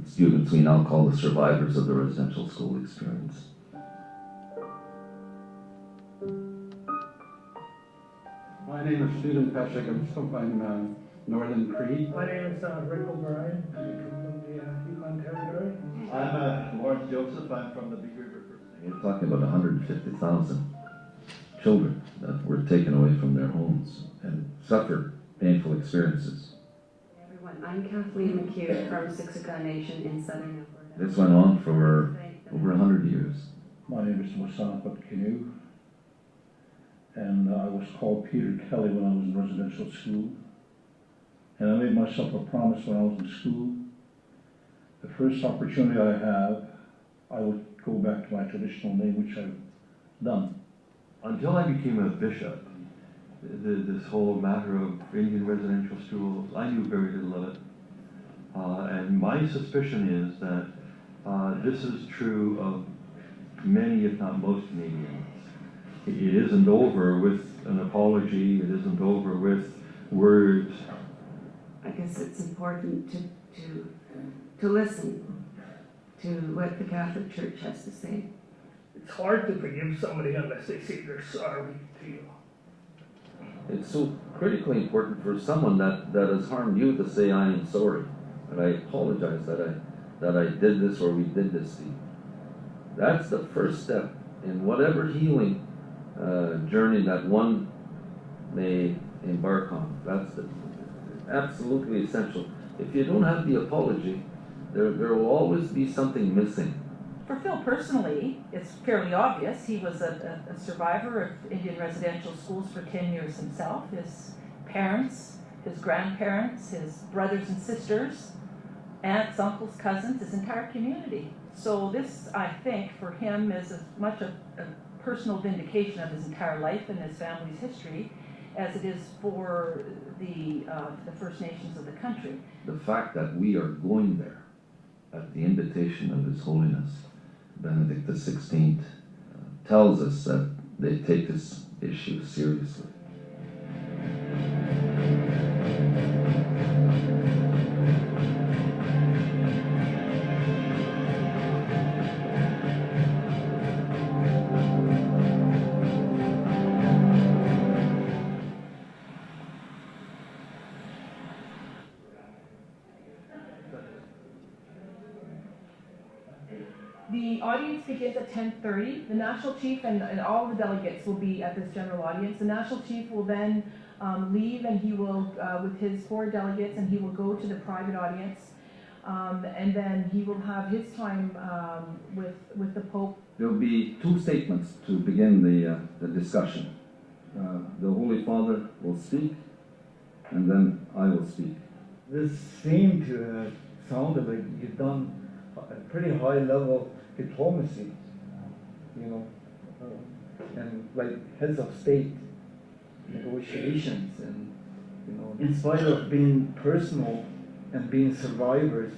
E: students we now call the survivors of the residential school experience.
F: My name is Stephen Pesek. I'm from Northern Cree.
G: My name is Rick O'Brien. I come from the Yukon Territory.
H: I'm Lawrence Joseph. I'm from the Big River First Nation.
E: We're talking about 150,000 children that were taken away from their homes and suffered painful experiences.
I: Hey everyone, I'm Kathleen Mahoney from Siksika Nation in southern Alberta.
E: This went on for over 100 years.
G: My name is Wasanaput Kinu, and I was called Peter Kelly when I was in residential school. And I made myself a promise when I was in school. The first opportunity I have, I would go back to my traditional name, which I've done.
H: Until I became a bishop, this whole matter of Indian residential schools, I knew very little of it. And my suspicion is that this is true of many, if not most Canadians. It isn't over with an apology, it isn't over with words.
I: I guess it's important to listen to what the Catholic Church has to say.
G: It's hard to forgive somebody unless they say they're sorry to you.
E: It's so critically important for someone that has harmed you to say, I am sorry, and I apologize that I did this or we did this to you. That's the first step in whatever healing journey that one may embark on. That's absolutely essential. If you don't have the apology, there will always be something missing.
J: For Phil personally, it's fairly obvious. He was a survivor of Indian residential schools for 10 years himself. His parents, his grandparents, his brothers and sisters, aunts, uncles, cousins, his entire community. So this, I think, for him is as much a personal vindication of his entire life and his family's history as it is for the First Nations of the country.
E: The fact that we are going there at the invitation of His Holiness Benedict XVI tells us that they take this issue seriously.
J: The audience begins at 10:30. The National Chief and all the delegates will be at this general audience. The National Chief will then leave, and he will, with his 4 delegates, and he will go to the private audience. And then he will have his time with the Pope.
E: There will be 2 statements to begin the discussion. The Holy Father will speak, and then I will speak.
K: This seemed to have sounded like you've done a pretty high level diplomacy, you know, and like heads of state negotiations, and you know, in spite of being personal and being survivors,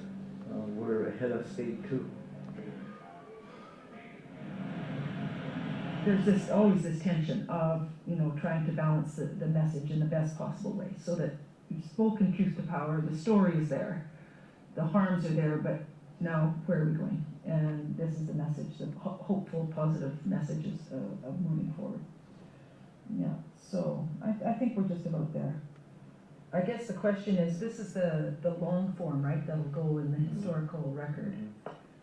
K: head of state too.
J: There's always this tension of, trying to balance the message in the best possible way, so that you've spoken truth to power, the story is there, the harms are there, but now where are we going? And this is the message, the hopeful, positive messages of moving forward. Yeah, so I think we're just about there. I guess the question is, this is the long form, right, that'll go in the historical record.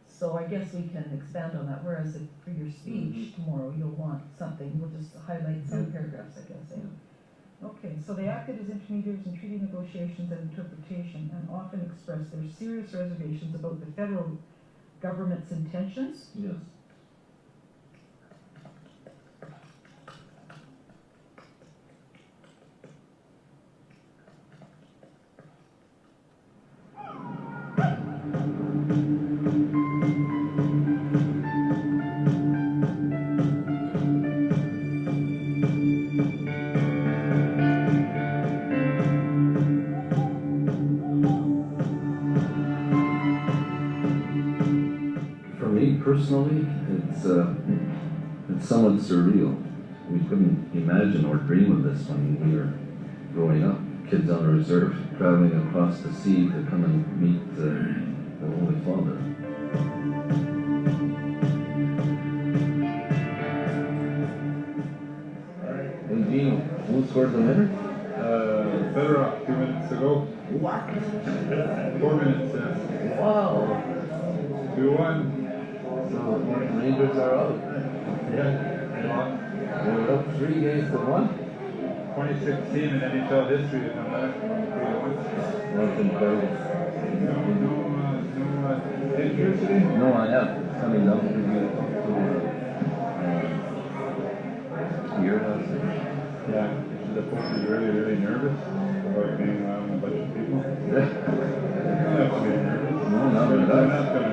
J: So I guess we can expand on that, whereas for your speech tomorrow, you'll want something, we'll just highlight some paragraphs, I guess. Okay, so they acted as intermediaries in treaty negotiations and interpretation, and often expressed their serious reservations about the federal government's intentions.
G: Yes.
E: Personally, it's somewhat surreal. We couldn't imagine or dream of this when we were growing up. Kids on a reserve traveling across the sea to come and meet the Holy Father. Hey Gene, who scored the winner?
F: Federer 2 minutes ago.
E: What?
F: 4 minutes, yeah.
E: Wow.
F: 2-1.
E: So Rangers are out.
F: Yeah.
E: They were up 3 games to 1.
F: 2016 in NHL history to come back. 3-1.
E: That's incredible.
F: No injuries today?
E: No, I have. Coming down to here.
F: Yeah. The folks is really, really nervous about being around a bunch of people.
E: Yeah.
F: Not to be nervous.
E: No, not
F: They're
E: at
F: not going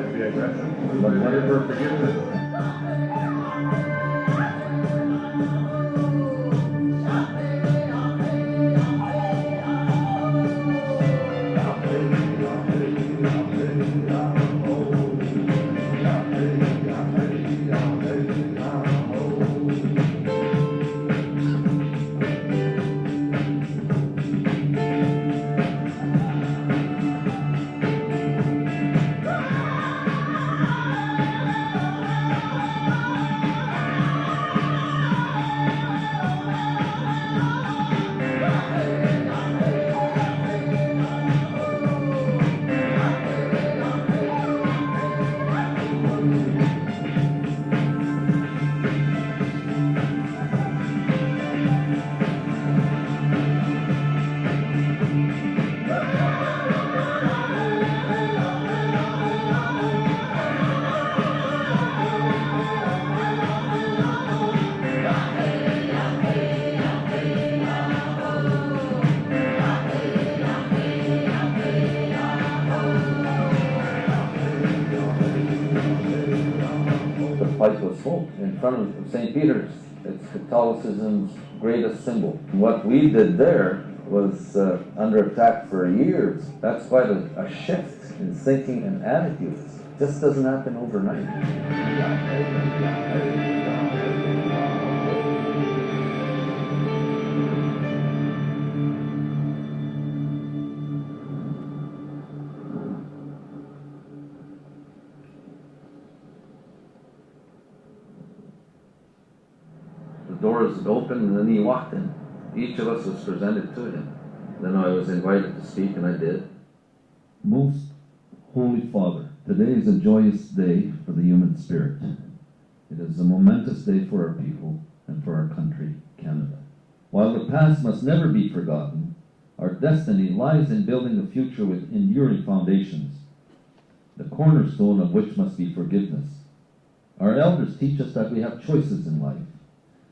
F: to be aggressive.
E: But whatever forgiveness. Pipe was full in front of St. Peter's. It's Catholicism's greatest symbol. What we did there was under attack for years. That's quite a shift in thinking and attitudes. It just doesn't happen overnight. Doors opened and then he walked in. Each of us was presented to him. Then I was invited to speak and I did.
G: Most Holy Father, today is a joyous day for the human spirit. It is a momentous day for our people and for our country, Canada. While the past must never be forgotten, our destiny lies in building a future with enduring foundations, the cornerstone of which must be forgiveness. Our elders teach us that we have choices in life.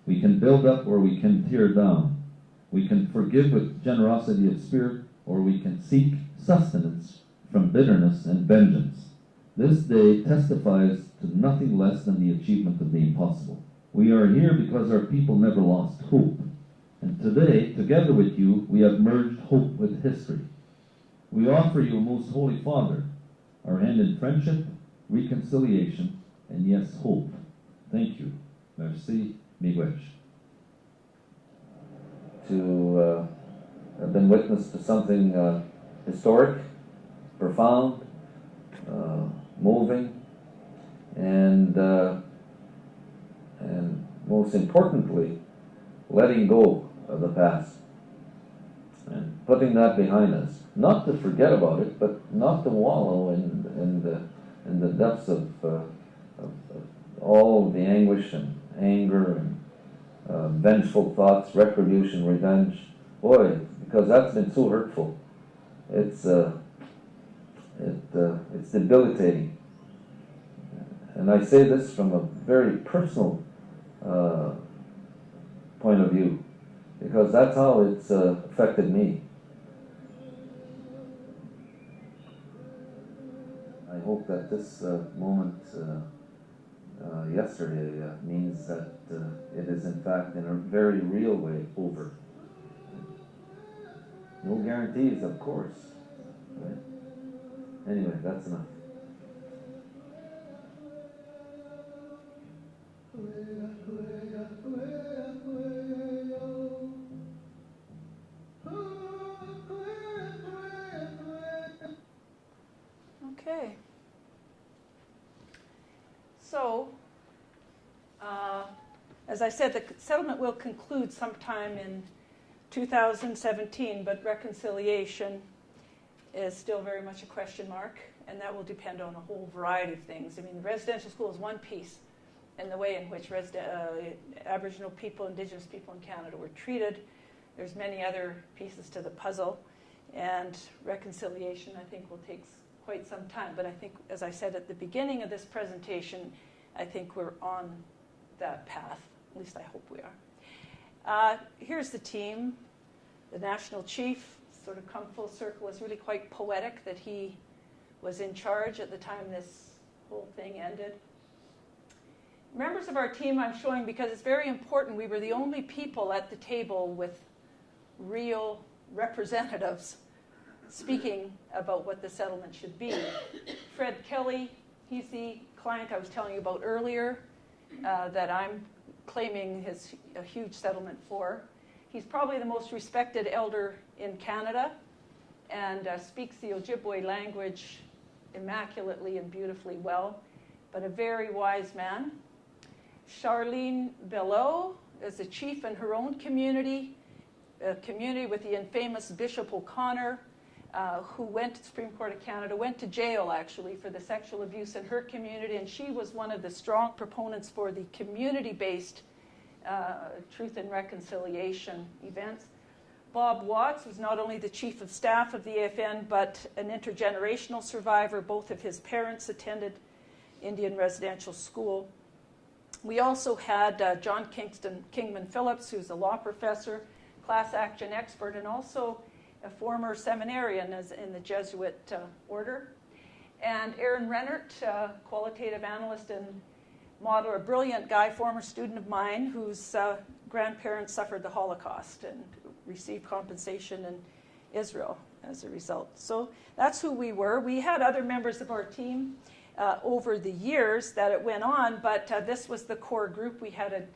G: We can build up or we can tear down. We can forgive with generosity of spirit or we can seek sustenance from bitterness and vengeance. This day testifies to nothing less than the achievement of the impossible. We are here because our people never lost hope. And today, together with you, we have merged hope with history. We offer you, Most Holy Father,
L: our hand in friendship, reconciliation, and yes, hope. Thank you. Merci, miigwech.
E: To have been witness to something historic, profound, moving, and most importantly, letting go of the past and putting that behind us. Not to forget about it, but not to wallow in the depths of all the anguish and anger and vengeful thoughts, retribution, revenge. Boy, because that's been so hurtful. It's debilitating. And I say this from a very personal point of view, because that's how it's affected me. I hope that this moment yesterday means that it is in fact in a very real way over. No guarantees, of course. Right? Anyway, that's enough.
B: Okay. So, as I said, the settlement will conclude sometime in 2017, but reconciliation is still very much a question mark, and that will depend on a whole variety of things. I mean, the residential school is one piece in the way in which Aboriginal people, Indigenous people in Canada were treated. There's many other pieces to the puzzle, and reconciliation, I think, will take quite some time. But I think, as I said at the beginning of this presentation, I think we're on that path. At least I hope we are. Here's the team. The national chief, sort of come full circle. It's really quite poetic that he was in charge at the time this whole thing ended. Members of our team I'm showing because it's very important. We were the only people at the table with real representatives speaking about what the settlement should be. Fred Kelly, he's the client I was telling you about earlier that I'm claiming a huge settlement for. He's probably the most respected elder in Canada and speaks the Ojibwe language immaculately and beautifully well, but a very wise man. Charlene Belleau is a chief in her own community, a community with the infamous Bishop O'Connor, who went to the Supreme Court of Canada, went to jail actually for the sexual abuse in her community, and she was one of the strong proponents for the community-based truth and reconciliation events. Bob Watts was not only the chief of staff of the AFN, but an intergenerational survivor. Both of his parents attended Indian residential school. We also had John Kingman Phillips, who's a law professor, class action expert, and also a former seminarian in the Jesuit order. And Aaron Rennert, qualitative analyst and modeler, a brilliant guy, former student of mine, whose grandparents suffered the Holocaust and received compensation in Israel as a result. So that's who we were. We had other members of our team over the years that it went on, but this was the core group. We had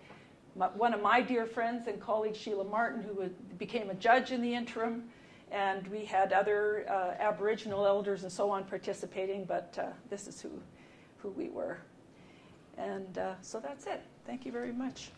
B: one of my dear friends and colleague, Sheila Martin, who became a judge in the interim, and we had other Aboriginal elders and so on participating, but this is who we were. And so that's it. Thank you very much.